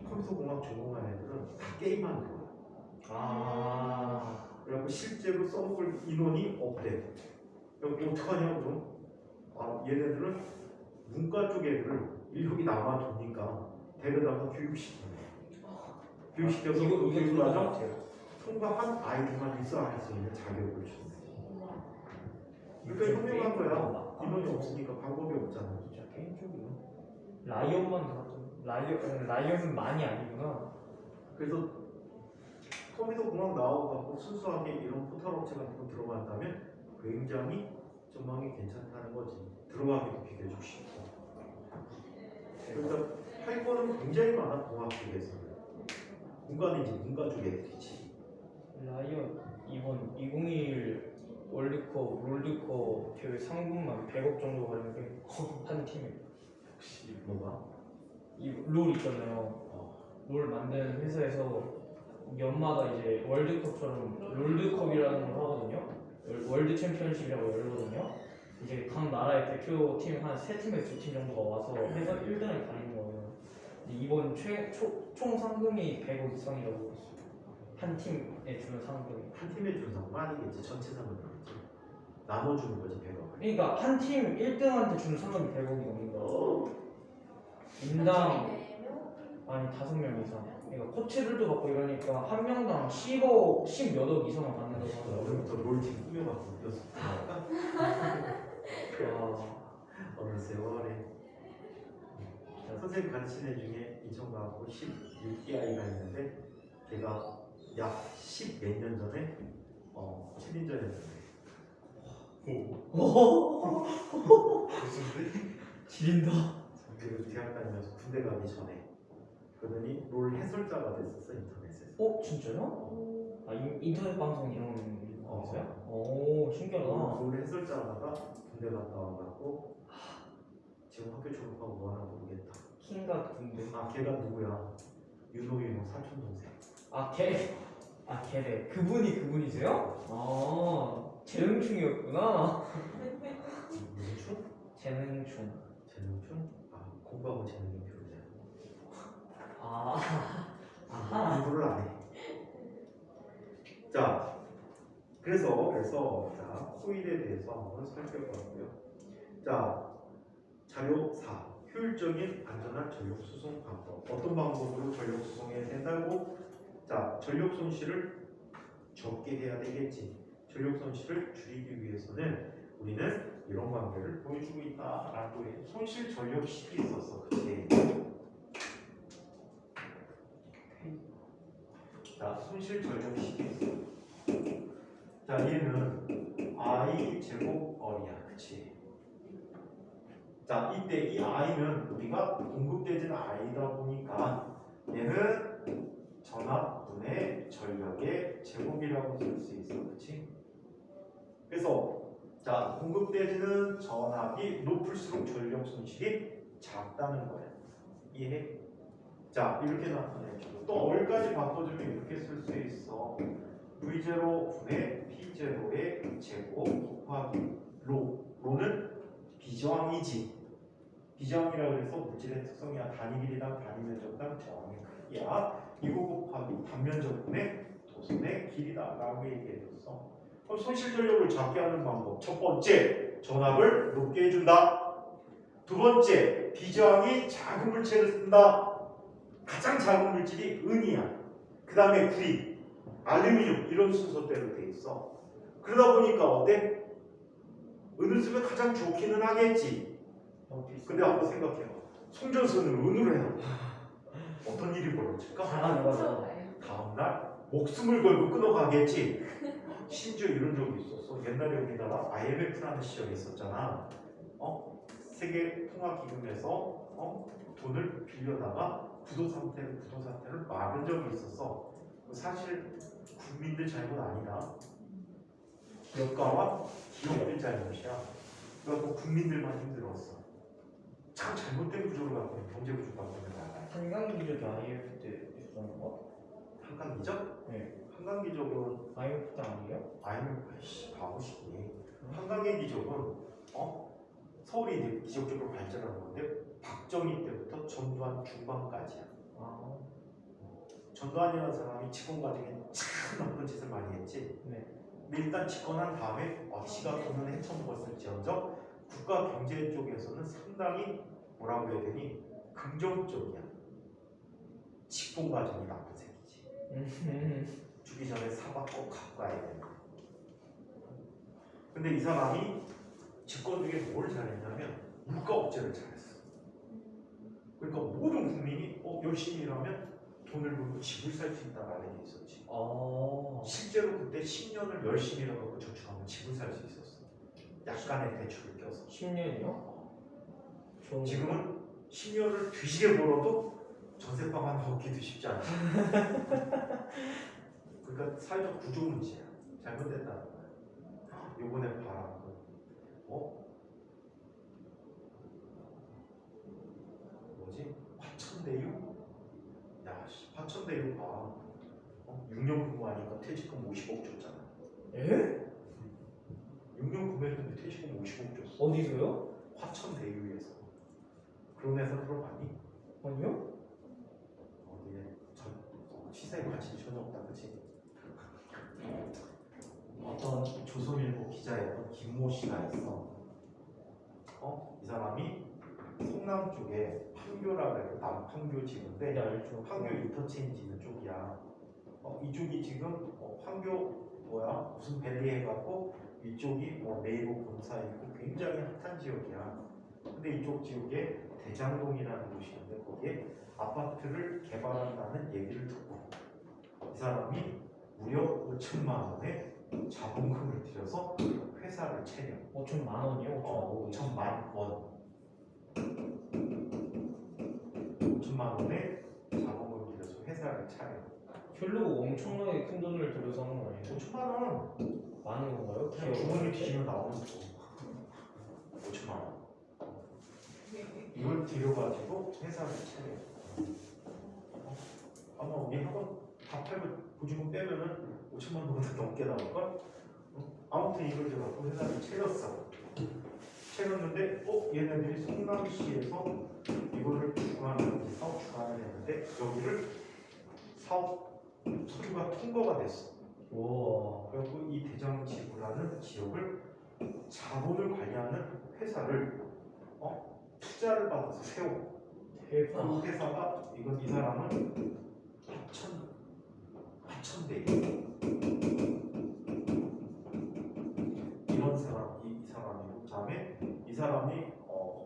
컴퓨터 공학 전공한 애들은 다 게임만 좋아. 그래갖고 실제로 써먹을 인원이 없대. 그럼 어떡하냐고 좀. 얘네들은 문과 쪽 애들을 인력이 남아도니까 데려다가 교육시키는 거야. 교육시켜서 그 교육과정 통과한 아이들만 있어 할 수 있는 자격을 주는 거야. 그러니까 현명한 거야. 인원이 없으니까 방법이 없잖아. 진짜 게임 쪽이야. 라이온만 같은. 라이온은 많이 아니구나. 그래서 컴퓨터 공학 나와갖고 순수하게 이런 포털 업체 같은 거 들어간다면 굉장히 전망이 괜찮다는 거지. 들어가기도 비교적 쉽고. 그러니까 할 거는 굉장히 많아. 공학 쪽에서는. 문과는 이제 문과 쪽 애들이지. 라이온 이번 2021 월드컵 롤드컵 대회 상금만 100억 정도 가는데 한 팀에. 혹시 뭐가? 이 롤 있잖아요. 롤 만드는 회사에서 연마다 이제 월드컵처럼 롤드컵이라는 걸 하거든요. 월드 챔피언십이라고 열거든요. 이제 각 나라의 대표팀 한 3팀에서 2팀 정도가 와서 해서 1등을 가리는 거예요. 이번 총 상금이 100억 이상이라고 했어요. 한 팀에 주는 상금이. 한 팀에 주는 상금 아니겠지. 전체 상금이겠지. 나눠주는 거지 100억. 그러니까 한 팀 1등한테 주는 상금이 100억이 넘는 거예요. 인당 아니 5명 이상. 그러니까 코치들도 받고 이러니까 한 명당 10억, 10몇억 이상은 받는다고 하더라고요. 오늘부터 롤팀 꾸며갖고 뛰었을 때 와. 어느 세월에 선생님 가르치는 애 중에 인천가고 16기 아이가 있는데 걔가 약 10 몇 년 전에 7인전했는데 지린다. 그리고 대학 다니면서 군대 가기 전에 그러더니 롤 해설자가 됐었어 인터넷에서. 진짜요? 아 인터넷 방송 이런 거였어요? 오 신기하다. 롤 해설자다가 군대 갔다 와갖고 지금 학교 졸업하고 뭐 하나 모르겠다. 킹갓 군대. 걔가 누구야? 윤호윤호 사촌 동생. 걔네. 그분이세요? 재능충이었구나. 무슨 충? 재능충. 재능충? 공부하고 재능이 별로야. 공부를 안 해. 자, 그래서 자 코일에 대해서 한번 살펴봤고요. 자, 자료 4. 효율적인 안전한 전력 수송 방법. 어떤 방법으로 전력 수송해야 된다고? 자, 전력 손실을 적게 해야 되겠지. 전력 손실을 줄이기 위해서는 우리는 이런 관계를 보여주고 있다라고 해. 손실 전력식이 있었어, 그치? 자, 손실 전력식이 있어. 자, 얘는 I 제곱 R이야, 그치? 자, 이때 이 I는 우리가 공급되지는 I다 보니까 얘는 전압분의 전력의 제곱이라고 쓸 수 있어, 그치? 그래서 자, 공급되지는 전압이 높을수록 전력 손실이 작다는 거야. 이해해? 자, 이렇게 나타내주고 또 어디까지 바꿔주면 이렇게 쓸 수 있어. V0분의 P0의 제곱 곱하기 로는 비저항이지. 비저항이라고 해서 물질의 특성이야. 단위 길이당 단위 면적당 저항의 크기야. 이거 곱하기 단면적분의 도선의 길이다라고 얘기해줬어. 그럼 손실 전력을 작게 하는 방법. 첫 번째, 전압을 높게 해준다. 두 번째, 비저항이 작은 물체를 쓴다. 가장 작은 물질이 은이야. 그 다음에 구리, 알루미늄 이런 순서대로 돼 있어. 그러다 보니까 어때? 은을 쓰면 가장 좋기는 하겠지. 근데 한번 생각해봐. 송전선을 은으로 해놓고 어떤 일이 벌어질까? 다음날 목숨을 걸고 끊어가겠지. 심지어 이런 적이 있었어. 옛날에 우리나라 IMF라는 시절이 있었잖아. 세계 통화기금에서 돈을 빌려다가 부도 사태를 막은 적이 있었어. 사실 국민들 잘못 아니다. 기업가와 기업들 잘못이야. 그래서 국민들만 힘들었어. 참 잘못된 구조를 갖고 있는 경제 구조 갖고 있는 나라야. 한강기적이 IMF 때 있었던 거? 한강기적? 네. 한강기적은 IMF 때 아니에요? 바보시기. 한강의 기적은 서울이 이제 기적적으로 발전한 건데 박정희 때부터 전두환 중반까지야. 전두환이라는 사람이 집권 과정에 참 나쁜 짓을 많이 했지. 네. 근데 일단 집권한 다음에 지가 돈을 헤쳐먹었을지언정 국가 경제 쪽에서는 상당히 뭐라고 해야 되니 긍정적이야. 집권 과정이 나쁜 새끼지. 죽기 전에 사박 꼭 갖고 가야 되는. 근데 이 사람이 집권 중에 뭘 잘했냐면 물가 억제를 잘했어. 그러니까 모든 국민이 열심히 일하면 돈을 벌고 집을 살 수 있다라는 게 있었지. 실제로 그때 10년을 열심히 일하고 저축하면 집을 살 수 있었어. 약간의 대출을 껴서. 10년이요? 지금은 10년을 뒤지게 벌어도 전세방 하나 얻기도 쉽지 않아. 그러니까 사회적 구조 문제야. 잘못됐다는 거야. 요번에 봐라. 뭐지? 화천대유? 야, 화천대유 봐. 6년 근무하니까 퇴직금 50억 줬잖아. 에? 6년 근무했는데 퇴직금 50억 줬어. 어디서요? 화천대유에서. 그런 회사 들어봤니? 아니요? 어디에 시세에 관심이 전혀 없다, 그치? 어떤 조선일보 기자였던 김모 씨가 있어. 이 사람이 성남 쪽에 판교라고 해서 남판교 지구인데 네, 알죠. 판교 인터체인지 있는 쪽이야. 이쪽이 지금 판교 무슨 밸리 해갖고 이쪽이 네이버 본사 있고 굉장히 핫한 지역이야. 근데 이쪽 지역에 대장동이라는 곳이 있는데 거기에 아파트를 개발한다는 얘기를 듣고 이 사람이 무려 5천만 원의 자본금을 들여서 회사를 차려. 5천만 원이요? 5천만 원. 5천만 원의 자본금을 들여서 회사를 차려. 결국 엄청나게 큰 돈을 들여서 하는 거 아니에요? 5천만 원. 많은 건가요? 그냥 주머니 뒤지면 나오는 거. 5천만 원. 이걸 들여가지고 회사를 차려. 아마 우리 학원 다 팔고 보증금 빼면은 5천만 원보다 넘게 나올걸? 아무튼 이걸 들여갖고 회사를 차렸어. 차렸는데 얘네들이 성남시에서 이거를 주관하는 사업 주관을 했는데 여기를 사업 서류가 통과가 됐어. 우와. 그리고 이 대장지구라는 지역을 자본을 관리하는 회사를 투자를 받아서 세워. 대박. 그 회사가 이 사람은 하천대 이런 사람 이 사람이고 그다음에 이 사람이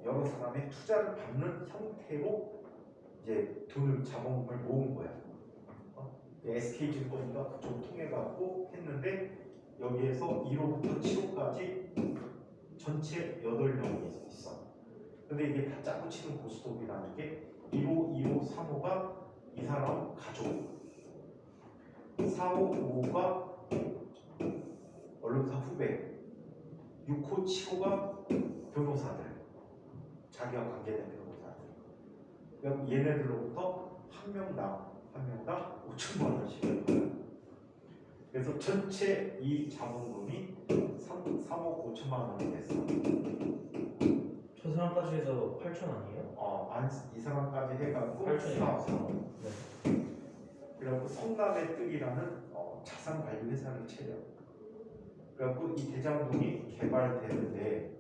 여러 사람의 투자를 받는 형태로 이제 자본금을 모은 거야. SK증권인가 그쪽 통해 갖고 했는데 여기에서 1호부터 7호까지 전체 8명이 있어. 근데 이게 다 짜고 치는 고스톱이라는 게 1호, 2호, 3호가 이 사람 가족, 4호, 5호가 언론사 후배, 6호, 7호가 변호사들, 자기와 관계된 변호사들. 그럼 얘네들로부터 한 명당 5천만 원씩 받아요. 그래서 전체 이 자본금이 3억 5천만 원이 됐어. 저 사람까지 해서 8천 아니에요? 이 사람까지 해갖고 8천이요? 4억. 네. 그래갖고 성남의 뜻이라는 자산 관리 회사를 차려. 그래갖고 이 대장동이 개발되는데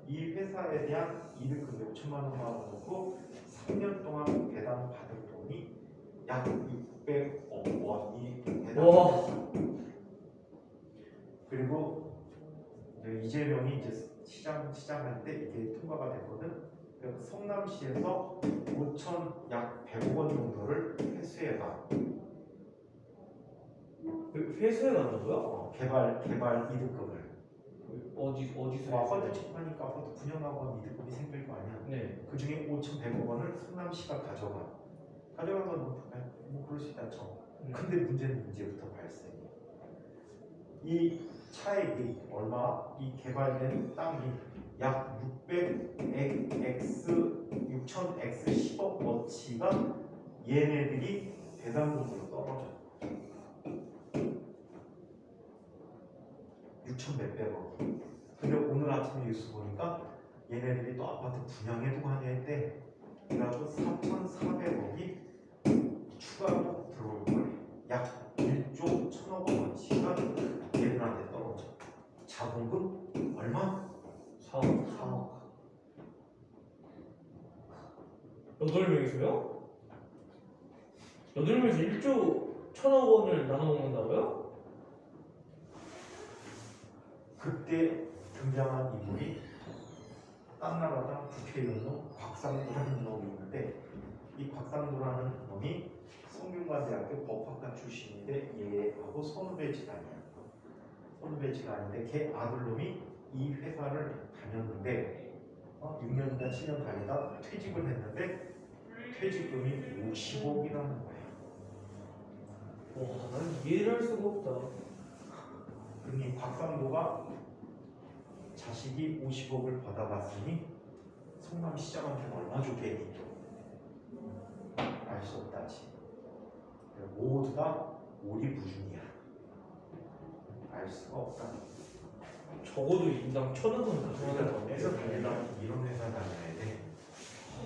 이 회사에 대한 이득금이 5천만 원만 넣고 3년 동안 배당 받은 돈이 약 600억 원이 배당됐어. 그리고 이재명이 이제 시장할 때 이게 통과가 됐거든. 그래서 성남시에서 약 100억 원 정도를 회수해가. 회수해 간다고요? 개발 이득금을. 어디서? 아파트 집하니까 아파트 분양하고 하면 이득금이 생길 거 아니야. 네. 그 중에 5,100억 원을 성남시가 가져간 건 뭐 그럴 수 있다 쳐. 근데 문제는 이제부터 발생해. 이 차액이 얼마? 이 개발된 땅이 약 6,000x 10억 원치가 얘네들이 배당금으로 떨어져. 6천 몇백억. 근데 오늘 아침에 뉴스 보니까 얘네들이 또 아파트 분양해두고 하냐 했대. 그래가지고 4,400억이 추가로 들어올 거래. 약 1조 1,000억 원치가 얘들한테 떨어져. 자본금 얼마? 4억. 8명이서요? 8명에서 1조 1천억 원을 나눠 먹는다고요? 그때 등장한 인물이 딴 나라당 국회의원으로 곽상도라는 놈이 있는데 이 곽상도라는 놈이 성균관대학교 법학과 출신인데 얘하고 선후배 집안이야. 선후배 집안인데 걔 아들놈이 이 회사를 다녔는데 6년이나 7년 다니다 퇴직을 했는데 퇴직금이 50억이라는 거야. 와, 난 이해를 할 수가 없다. 그러니 곽상도가 자식이 50억을 받아갔으니 성남시장한테는 얼마 줬겠니? 알 수 없다지. 모두 다 오리무중이야. 알 수가 없다. 적어도 인당 1,000억 원 가져가는 거 회사 다니려면 이런 회사 다녀야 돼.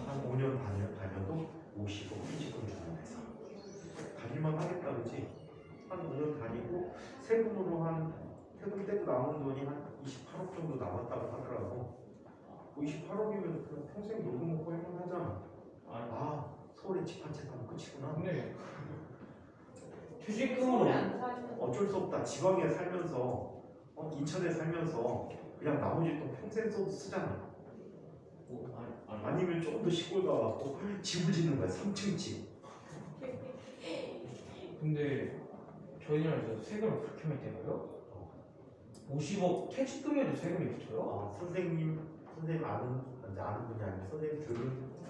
한 5년 다녀도 50억 퇴직금 주는 회사. 다닐만 하겠다, 그치? 한 5년 다니고 세금으로 세금 떼고 남은 돈이 한 28억 정도 남았다고 하더라고. 28억이면 그냥 평생 놀고 먹고 할만하잖아. 서울에 집 한 채 사면 끝이구나. 네. 서울에 퇴직금으로 안 사시는 어쩔 수 없다. 지방에 살면서 인천에 살면서 그냥 나머지 돈 평생 써도 쓰잖아. 뭐, 아니. 아니면 조금 더 시골 가갖고 집을 짓는 거야. 3층 집. 근데 저희나라에서 세금을 그렇게 많이 떼가요? 50억 퇴직금에도 세금이 붙어요? 선생님 아는 분이 아니고 선생님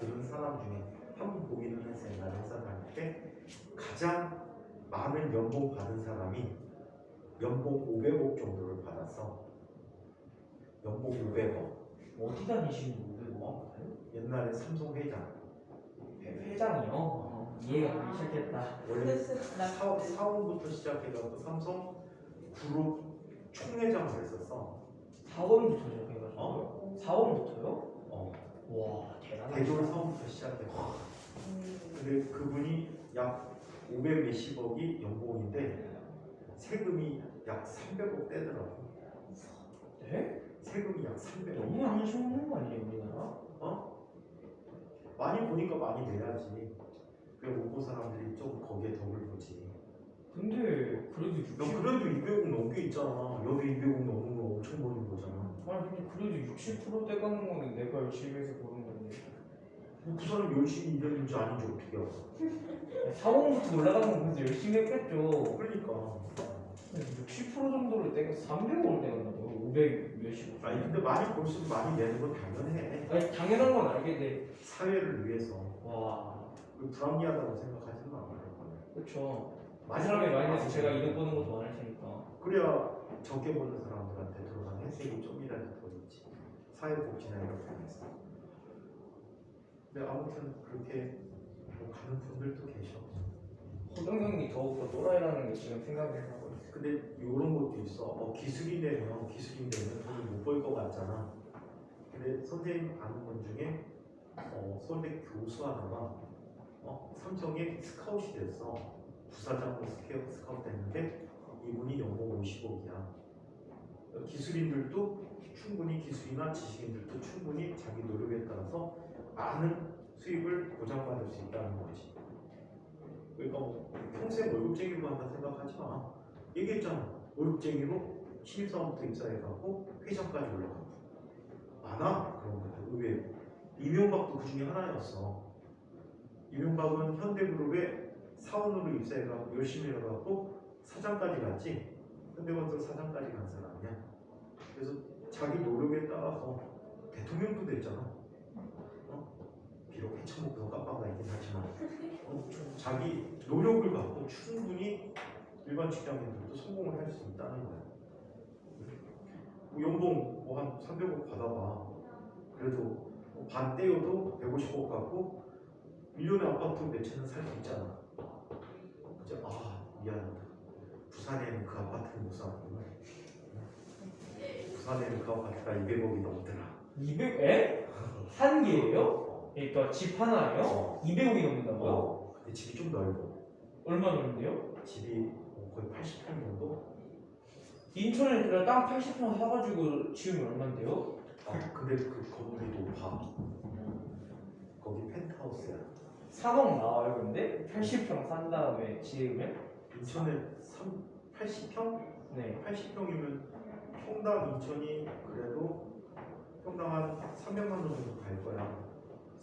들은 사람 중에 한 분 보기는 했어요. 나는 회사 때 가장 많은 연봉 받은 사람이 연봉 500억 정도를 받았어. 연봉 500억. 어디 다니시는 분들 뭐 하나요? 옛날에 삼성 회장. 회장이요? 이해가 가기 시작했다. 원래 사원부터 시작해가지고 삼성 그룹 총회장을 했었어. 사원부터 시작해가지고. 어? 사원부터요? 어. 와 대단하다. 대졸 사원부터 시작해서. 근데 그분이 약 500 몇십억이 연봉인데 세금이 약 300억 떼더라고. 네? 세금이 약 300억. 너무 많이 주는 거 아니에요 우리나라? 많이 보니까 많이 내야지. 그 오고 사람들이 좀 거기에 덕을 보지. 근데 그래도 야, 그래도 200억 넘게 있잖아. 여기 200억 넘는 거 엄청 버는 거잖아. 아니 근데 그래도 60% 떼가는 거는 내가 열심히 해서 버는 건데 그 사람 열심히 일했는지 아닌지 어떻게 알아? 사원부터 올라가는 건 그래도 열심히 했겠죠. 그러니까. 60% 정도를 떼가 300억을 떼간다고요? 500 몇십. 아니 근데 많이 벌수록 많이 내는 건 당연해. 아니 당연한 건 알겠는데 사회를 위해서. 와 불합리하다고 생각하지 마. 그렇죠. 그 사람이 많이 내서 제가 이득 보는 것도 많을 테니까. 그래야 적게 버는 사람들한테 들어가는 혜택이 좀이라도 더 있지. 사회복지나 이런 면에서. 근데 아무튼 그렇게 뭐 가는 분들도 계셔. 호동형이 더욱더 또라이라는 게 지금 생각이 나고 있어요. 근데 이런 것도 있어. 기술인 되면 돈을 못 벌 것 같잖아. 근데 선생님 아는 분 중에 서울대 교수 하나가 삼성에 스카웃이 됐어. 부사장으로 스카웃 됐는데 이분이 연봉 50억이야. 기술인들도 충분히 기술이나 지식인들도 충분히 자기 노력에 따라서 많은 수입을 보장받을 수 있다는 거지. 그러니까 뭐 평생 월급쟁이로 한다 생각하지 마. 얘기했잖아. 월급쟁이로 신입사원부터 입사해갖고 회장까지 올라가고 많아 그런 거야. 의외로. 이명박도 그 중에 하나였어. 이명박은 현대그룹에 사원으로 입사해갖고 열심히 해갖고 사장까지 갔지. 현대건설 사장까지 간 사람이야. 그래서 자기 노력에 따라서 대통령도 됐잖아. 비록 해쳐먹고 깜빡가 있긴 하지만 자기 노력을 갖고 충분히 일반 직장인들도 성공을 할 수 있다는 거야. 연봉 한 300억 받아봐. 그래도 반 떼어도 150억 갖고 1년에 아파트 몇 채는 살 수 있잖아. 이제 미안하다. 부산에는 그 아파트를 못 사는구나. 부산에는 그 아파트가 200억이 넘더라. 200에? 한 개예요? 그러니까 집 하나예요? 200억이 넘는다고요? 근데 집이 좀 넓어. 얼마 넘는데요? 집이 거의 80평 정도? 인천에 그냥 땅 80평 사가지고 지으면 얼만데요? 근데 그 건물이 높아. 거기 펜트하우스야. 3억 나와요 근데? 80평 산 다음에 지으면? 인천에 80평? 네 80평이면 평당 인천이 그래도 평당 한 300만 원 정도 갈 거야.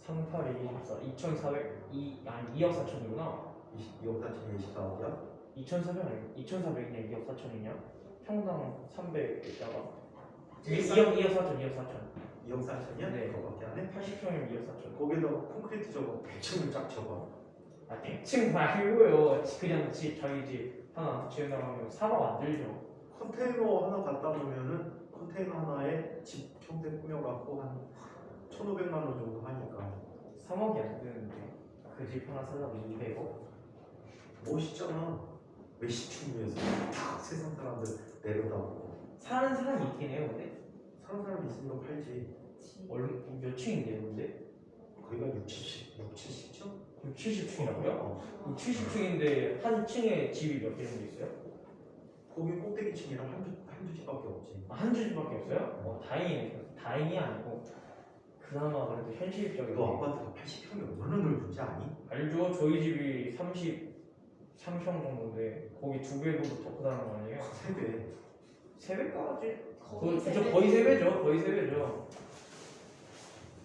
38이 2400 2억 4천이구나 2억 4천에 24억이야? 2,400 아니고 2,400이냐 2억 4천이냐? 평당 300에다가 2억 4천 2억 4천이야? 네. 그거밖에 안 해? 80평이면 2억 4천 거기다가 콘크리트 저거 100층을 쫙 쳐봐. 대충 말고요 그냥 집 자기 집 하나 지으려고 하면 3억 안 들죠. 컨테이너 하나 갖다 놓으면은 컨테이너 하나에 집 형태 꾸며갖고 한 1,500만 원 정도 하니까 3억이 안 되는데 그 집 하나 살려고 200억? 멋있잖아. 몇십 층 위에서 다 세상 사람들 내려다보고 사는 사람이 있긴 해요 근데? 사는 사람이 있으면 팔지. 몇 층인데요 근데? 거기가 6, 70층? 6, 70층이라고요? 6, 70층인데 한 층에 집이 몇 개 정도 있어요? 거기 꼭대기층이랑 한두 집밖에 없지. 한 집밖에 없어요? 다행이네. 다행이 아니고 그나마 그래도 현실적이고. 너 아파트가 80평이 얼마나 넓은지 아니? 알죠? 저희 집이 33평 정도인데 거기 2배보다 더 크다는 거 아니에요? 3배. 3배까지? 거의 거의 3배죠. 거의 3배죠.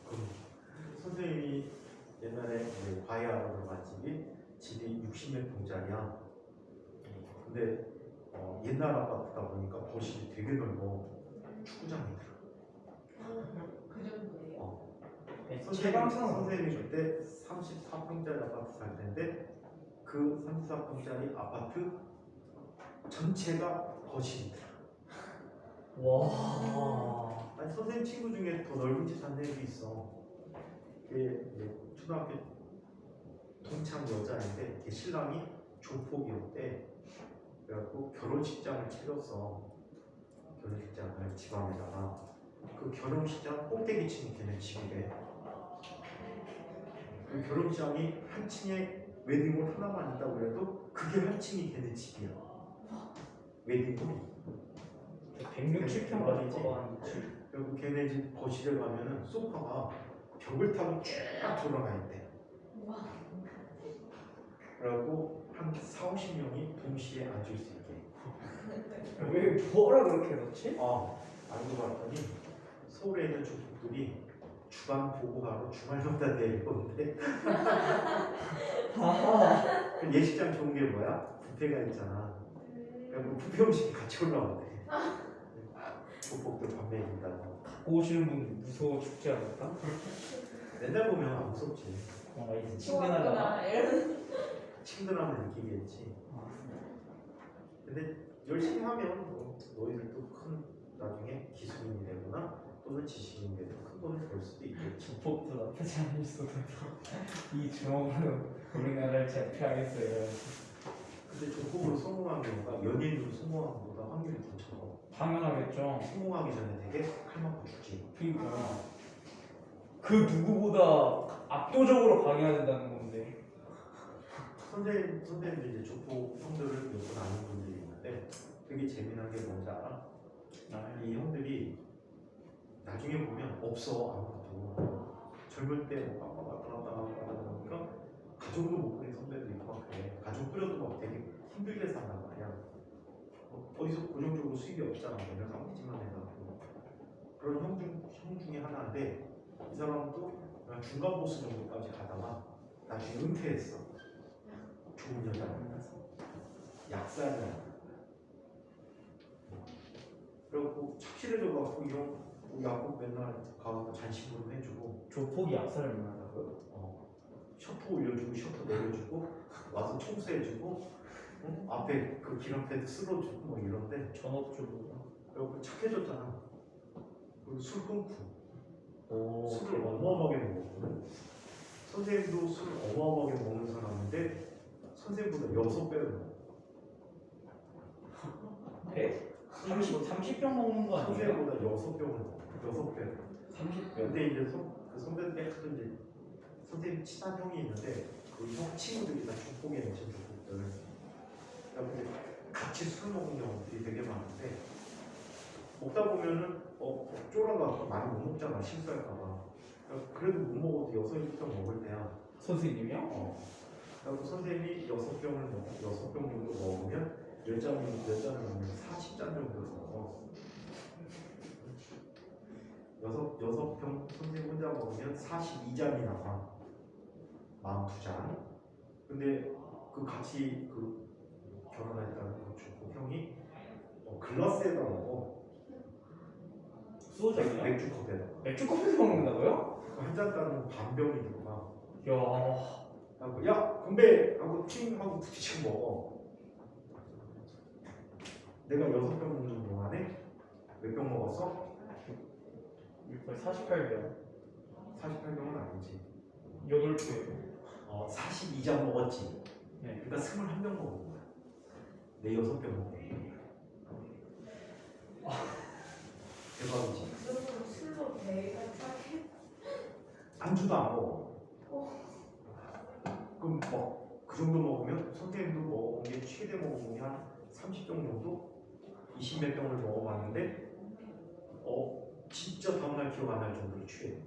그럼 선생님이 옛날에 이제 과외하러 들어갔지 집이 60몇 평짜리야. 근데 옛날 아파트다 보니까 거실이 되게 넓어. 축구장이 들어. 그 정도예요? 선생님이 그때 34평짜리 아파트 살 텐데 그 34평짜리 아파트 전체가 거실이 들어. 와. 아니 선생님 친구 중에 더 넓은 집 산 애도 있어. 걔 이제 초등학교 동창 여자인데 걔 신랑이 조폭이었대. 그래갖고 결혼식장을 차렸어. 결혼식장을 집안에다가 그 결혼식장 꼭대기층이 걔네 집이래. 그 결혼식장이 한 층에 웨딩홀 하나만 있다고 해도 그게 한 층이 걔네 집이야. 웨딩홀이. 160평까지 커버하는지. 그리고 걔네 집 거실에 가면은 소파가 벽을 타고 쫙 돌아가 있대. 그래갖고 한 4, 50명이 동시에 앉을 수 있게. 왜 뭐라 그렇게 넣지? 알고 봤더니 서울에 있는 조폭들이 주방 보고하러 주말마다 내려오는데 그 예식장 좋은 게 뭐야? 뷔페가 있잖아. 그리고 뷔페 음식이 같이 올라온대. 조폭들 밥 먹인다고. 갖고 오시는 분 무서워 죽지 않을까? 맨날 보면 안 무섭지. 이제 친근하다. 좋았구나 이런. 친근함을 느끼겠지. 근데 열심히 하면 너희들도 큰 나중에 기술인이 되거나 또는 지식인이 되고 큰 돈을 벌 수도 있겠지. 조폭도 나쁘지 않을 수도. 이 주먹으로 우리나라를 제패하겠어요. 근데 조폭으로 성공한 경우가 연예인으로 성공한 것보다 확률이 더 적어. 당연하겠죠. 성공하기 전에 되게 칼 맞고 죽지. 그러니까 그 누구보다 압도적으로 강해야 된다는 건데. 선생님도 이제 조폭 형들을 몇 분 아는 분들이 있는데 되게 재미난 게 뭔지 알아? 이 형들이 나중에 보면 없어 아무것도. 젊을 때 왔다 갔다 보니까 가족도 못 꾸린 선배도 있고 막 그래. 가족 꾸려도 막 되게 힘들게 산단 말이야. 어디서 고정적으로 수입이 없잖아. 내가 깜빡지만 해가지고. 그런 형 중에 하나인데 이 사람도 그냥 중간 보스 정도까지 가다가 나중에 은퇴했어. 좋은 여자 만나서 약사를 그리고 착실해져갖고 이런 약국 맨날 가서 잔식으로 해주고 조폭이 약사를 만나다고요? 셔터 올려주고 셔터 내려주고 와서 청소해주고 앞에 그 길 앞에 쓸어주고 뭐 이런데 전업주부가. 그리고 착해졌잖아. 그리고 술 끊고 술을 대박. 어마어마하게 먹었거든. 선생님도 술 어마어마하게 먹는 사람인데 선생님보다 6배를 먹어. 배? 30병 먹는 거 아니에요? 선생님보다 6병을 먹어. 6배. 30병. 근데 이제 그 선배들 이제 선생님 친한 형이 있는데 그 형 친구들이 다 조폭에 맺힌 조폭들. 그러니까 같이 술 먹은 경우들이 되게 많은데 먹다 보면은 쫄아가고 많이 못 먹잖아. 실수할까봐. 그래도 못 먹어도 6병 먹을 때야. 선생님이요? 그리고 선생님이 6병을 먹고 6병 정도 먹으면 몇 잔을 먹으면 40잔 정도 먹어. 6병 선생님 혼자 먹으면 42잔이 나와. 42잔. 근데 그 같이 그 결혼했다는 그 형이 글라스에다 먹어. 소주요? 맥주컵에다. 맥주커피에서 먹는다고요? 한 잔 따르면 반병이 들어가. 야. 하고 야 건배 하고 팅 하고 부딪히고 먹어. 내가 6병 먹는 동안에 몇 병 먹었어? 48병. 48병은 아니지. 8배. 42잔 먹었지. 네. 그러니까 21병 먹은 거야. 내 6병 먹은 거야. 대박이지. 그 정도로 술로 배가 차게. 안주도 안 먹어. 그럼 그 정도 먹으면 선생님도 먹어본 게 최대 먹어본 게 한 30병 정도? 20몇 병을 먹어봤는데 진짜 다음날 기억 안 날 정도로 취해.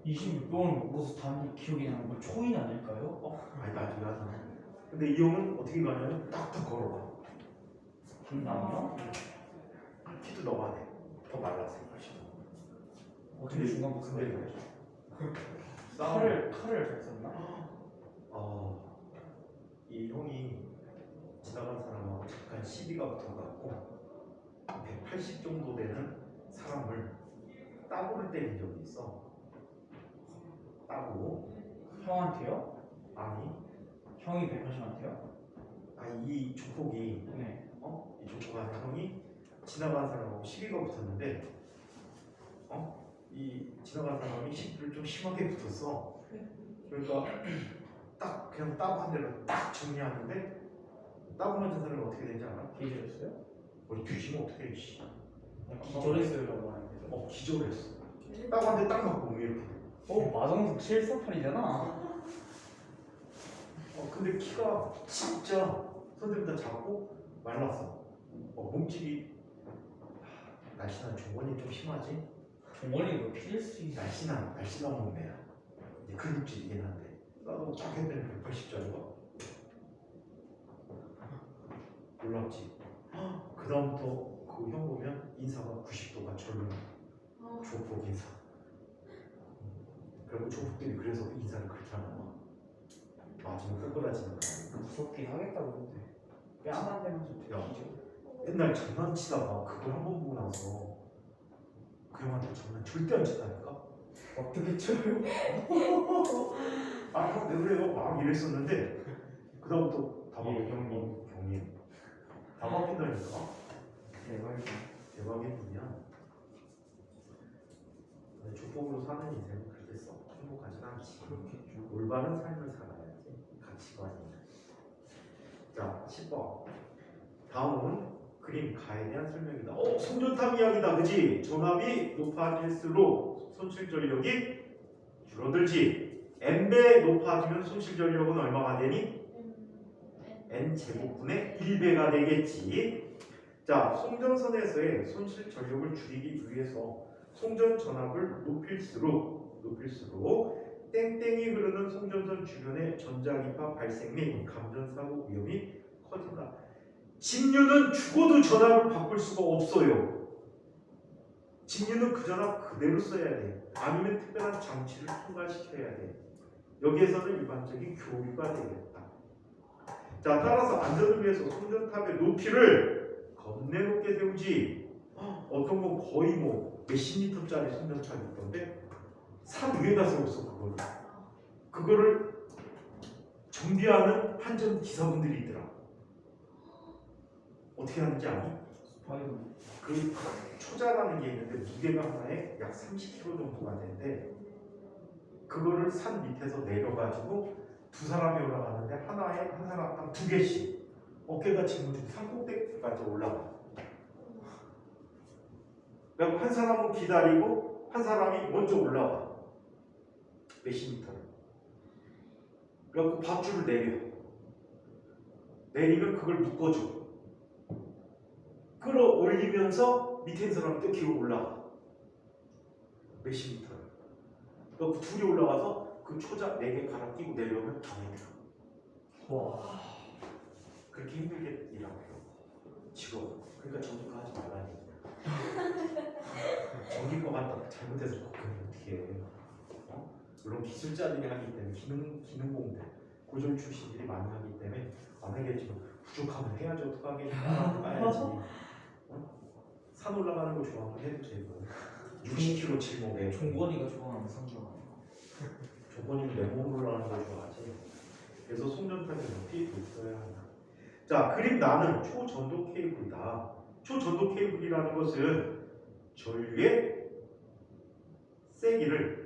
26병을 먹어서 다음날 기억이 나는 건 초인 아닐까요? 아니 나중에 하잖아. 근데 이 형은 어떻게 가냐면 딱딱 걸어가. 장난이요? 키도 너가 돼. 더 말랐을 것이고. 어떻게 중간 목소리 근데 싸움. 칼을 잘 썼나? 이 형이 지나간 사람하고 잠깐 시비가 붙어갖고 180 정도 되는 사람을 따구를 때린 적이 있어. 따구. 형한테요? 아니, 형이 180한테요? 이 조폭이 네. 이 조폭한 형이 지나간 사람하고 시비가 붙었는데 이 지나간 사람이 시비를 좀 심하게 붙었어. 그러니까 딱 그냥 따구 한 대로 딱 정리하는데 따구 맞은 사람이 어떻게 되지 알아? 기절했어요? 우리 뒤지면 어떻게 해? 씨. 기절했어요라고 하는데. 기절했어. 따구 한 대 딱 맞고 몸이 이렇게. 마정석 실사팔이잖아. 근데 키가 진짜 선생님 다 작고 말랐어. 몸집이 날씬한 종원이 좀 심하지? 종원이가 필수. 날씬한 몸매야. 이제 근육질이긴 한데 나도 딱 했더니 180짜리가 놀랍지. 그 다음부터 그 형 보면 인사가 90도가 절로 조폭 인사. 그리고 조폭들이 그래서 인사를 그렇게 하나 봐. 맞으면 꼬꾸라지는 거야. 무섭긴 하겠다 근데. 뺨한 대만 좀 야. 되죠. 옛날 장난치다가 그걸 한 번 보고 나서 그 형한테 장난 절대 안 친다니까? 어떻게 쳐요? 형 왜 그래요? 막 이랬었는데 그 다음부터 다 예, 바뀌어. 경님 다 바뀐다니까? 대박이다. 대박의 분이야. 근데 조폭으로 사는 인생은 그렇게 썩 행복하진 않지. 그렇겠죠. 올바른 삶을 살아야지. 가치관이. 자, 10번. 다음은 그림 가에 대한 설명이다. 송전탑 이야기다, 그지? 전압이 높아질수록 손실 전력이 줄어들지. n배 높아지면 손실 전력은 얼마가 되니? n 제곱분의 1배가 되겠지. 자, 송전선에서의 손실 전력을 줄이기 위해서 송전 전압을 높일수록 땡땡이 흐르는 송전선 주변의 전자기파 발생 및 감전사고 위험이 커진다. 직류는 죽어도 전압을 바꿀 수가 없어요. 직류는 그 전압 그대로 써야 돼. 아니면 특별한 장치를 통과시켜야 돼. 여기에서는 일반적인 교류가 되겠다. 자, 따라서 안전을 위해서 송전탑의 높이를 겁내 높게 세우지. 어떤 건 거의 몇십 미터짜리 송전탑이 있던데 산 위에다 세웠어. 그거를 정비하는 한전 기사분들이 있더라. 어떻게 하는지 아니? 그 초자라는 게 있는데 무게가 하나에 약 30kg 정도가 되는데 그거를 산 밑에서 내려가지고 두 사람이 올라가는데 한 사람 두 개씩 어깨가 지금 산 꼭대기까지 올라가. 그리고 한 사람은 기다리고 한 사람이 먼저 올라가. 몇십 미터를. 그래갖고 밧줄을 내리면 그걸 묶어줘. 끌어올리면서 밑에 있는 사람이 또 기어 올라가. 몇십 미터를. 그래갖고 둘이 올라가서 그 초자 4개 갈아 끼고 내려오면 다 내려. 와. 그렇게 힘들게 일하고 직업. 그러니까 전기과 하지 말라는 얘기야. 전기과 갔다 잘못해서 그러면 어떻게 해. 물론 기술자들이 하기 때문에 기능공들 고졸 출신들이 많이 하기 때문에 안 하겠지만 부족하면 해야지. 어떡하게 까야지. 산 올라가는 거 좋아하면 해도 되고 60km 짊어내. 종건이가 좋아하는 상점. 조건이는 내 몸으로 올라가는 걸 좋아하지. 그래서 송전탑의 높이도 있어야 한다. 자, 그림 나는 초전도 케이블이다. 초전도 케이블이라는 것은 전류의 세기를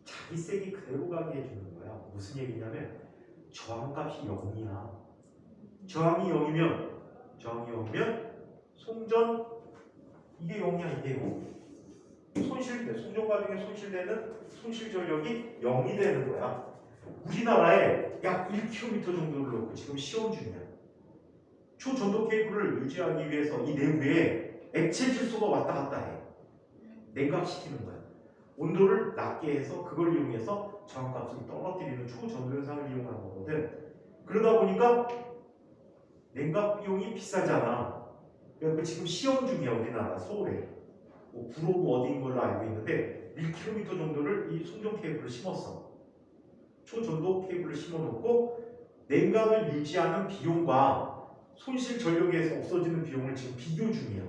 자기 세기 그대로 가게 해주는 거야. 무슨 얘기냐면 저항값이 0이야. 저항이 0이면 송전 이게 0이야. 이게 0. 송전 과정에 손실되는 손실 전력이 0이 되는 거야. 우리나라에 약 1km 정도를 놓고 지금 시험 중이야. 초전도 케이블을 유지하기 위해서 이 내부에 액체 질소가 왔다 갔다 해. 냉각시키는 거야. 온도를 낮게 해서 그걸 이용해서 저항값을 떨어뜨리는 초전도 현상을 이용하는 거거든. 그러다 보니까 냉각 비용이 비싸잖아. 그러니까 지금 시험 중이야. 우리나라 서울에. 구로구 어디인 걸로 알고 있는데 1km 정도를 이 송전 케이블을 심었어. 초전도 케이블을 심어놓고 냉각을 유지하는 비용과 손실 전력에서 없어지는 비용을 지금 비교 중이야.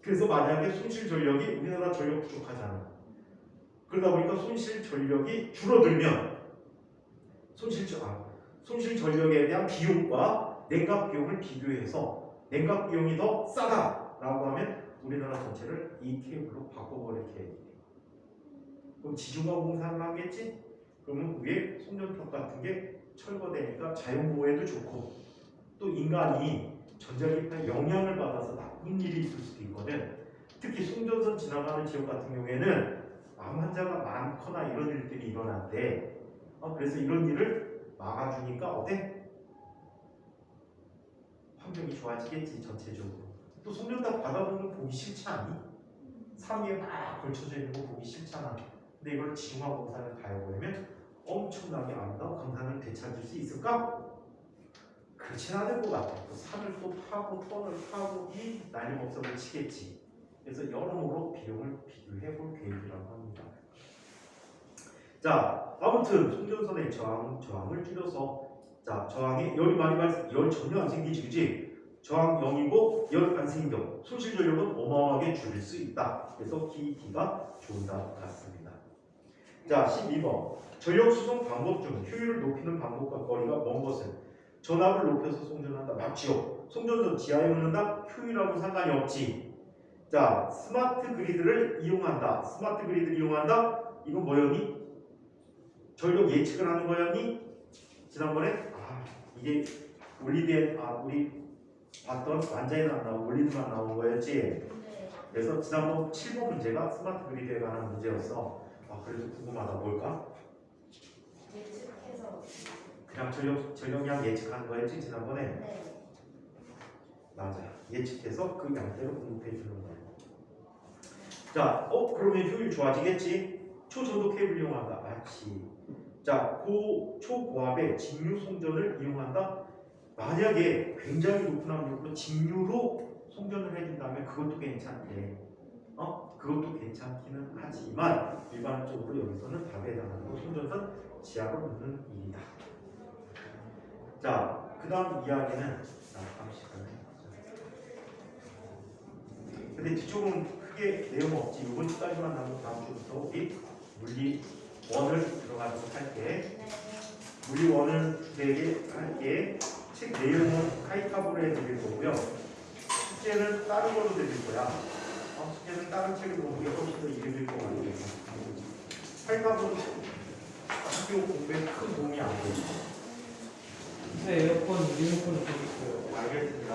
그래서 만약에 손실 전력이 우리나라 전력 부족하잖아. 그러다 보니까 손실 전력이 줄어들면 손실 전력에 대한 비용과 냉각 비용을 비교해서 냉각 비용이 더 싸다라고 하면 우리나라 전체를 이 케이블로 바꿔버릴 계획이에요. 그럼 지중화 공사를 하겠지? 그러면 위에 송전탑 같은 게 철거되니까 자연보호에도 좋고 또 인간이 전자기파에 영향을 받아서 나쁜 일이 있을 수도 있거든. 특히 송전선 지나가는 지역 같은 경우에는 암 환자가 많거나 이런 일들이 일어난대. 그래서 이런 일을 막아주니까 어때? 환경이 좋아지겠지 전체적으로. 또 송전탑 바다보면 보기 싫지 않니? 산 위에 막 걸쳐져 있는 거 보기 싫잖아. 근데 이걸 지중화 공사를 가해보려면 엄청나게 아름다운 강산을 되찾을 수 있을까? 그렇진 않을 것 같아. 또 산을 또 파고 터널 파고 이 난리법석을 치겠지. 그래서 여러모로 비용을 비교해 볼 계획이라고 합니다. 자, 아무튼 송전선의 저항을 줄여서 자, 저항에 열이 많이 열 전혀 안 생기지, 그지? 저항 0이고 열 안 생겨. 손실 전력은 어마어마하게 줄일 수 있다. 그래서 기가 좋은 답 같습니다. 자, 12번. 전력 수송 방법 중 효율을 높이는 방법과 거리가 먼 것은 전압을 높여서 송전한다. 맞지요? 송전선 지하에 놓는다? 효율하고 상관이 없지. 자, 스마트 그리드를 이용한다. 스마트 그리드를 이용한다? 이건 뭐였니? 전력 예측을 하는 거였니? 지난번에 이게 올리드에 우리 봤던 완자에는 안 나오고 올리드만 나온 거였지. 네. 그래서 지난번 7번 문제가 스마트 그리드에 관한 문제였어. 그래서 궁금하다. 뭘까? 예측해서. 그냥 전력량 예측하는 거였지 지난번에. 네. 맞아. 예측해서 그 양대로 공급해 주는 거야. 자, 그러면 효율 좋아지겠지? 초전도 케이블 이용한다. 맞지. 자, 초고압의 직류 송전을 이용한다. 만약에 굉장히 높은 압력으로 직류로 송전을 해준다면 그것도 괜찮대. 그것도 괜찮기는 하지만 일반적으로 여기서는 답에 해당하는 거 송전선 지하로 놓는 일이다. 자, 그 다음 이야기는 다음 시간에. 근데 뒤쪽은 크게 내용 없지. 이번 주까지만 나오고 다음 주부터 우리 물리 1을 들어가도록 할게. 네. 물리 1을 주되게 할게. 책 내용은 카이탑으로 해드릴 거고요. 숙제는 다른 걸로 드릴 거야. 숙제는 다른 책을 보는 게 훨씬 더 이해될 것 같아요. 카이탑은 학교 공부에 큰 도움이 안 돼요. 네, 에어컨 리모컨을 보고 있어요. 알겠습니다.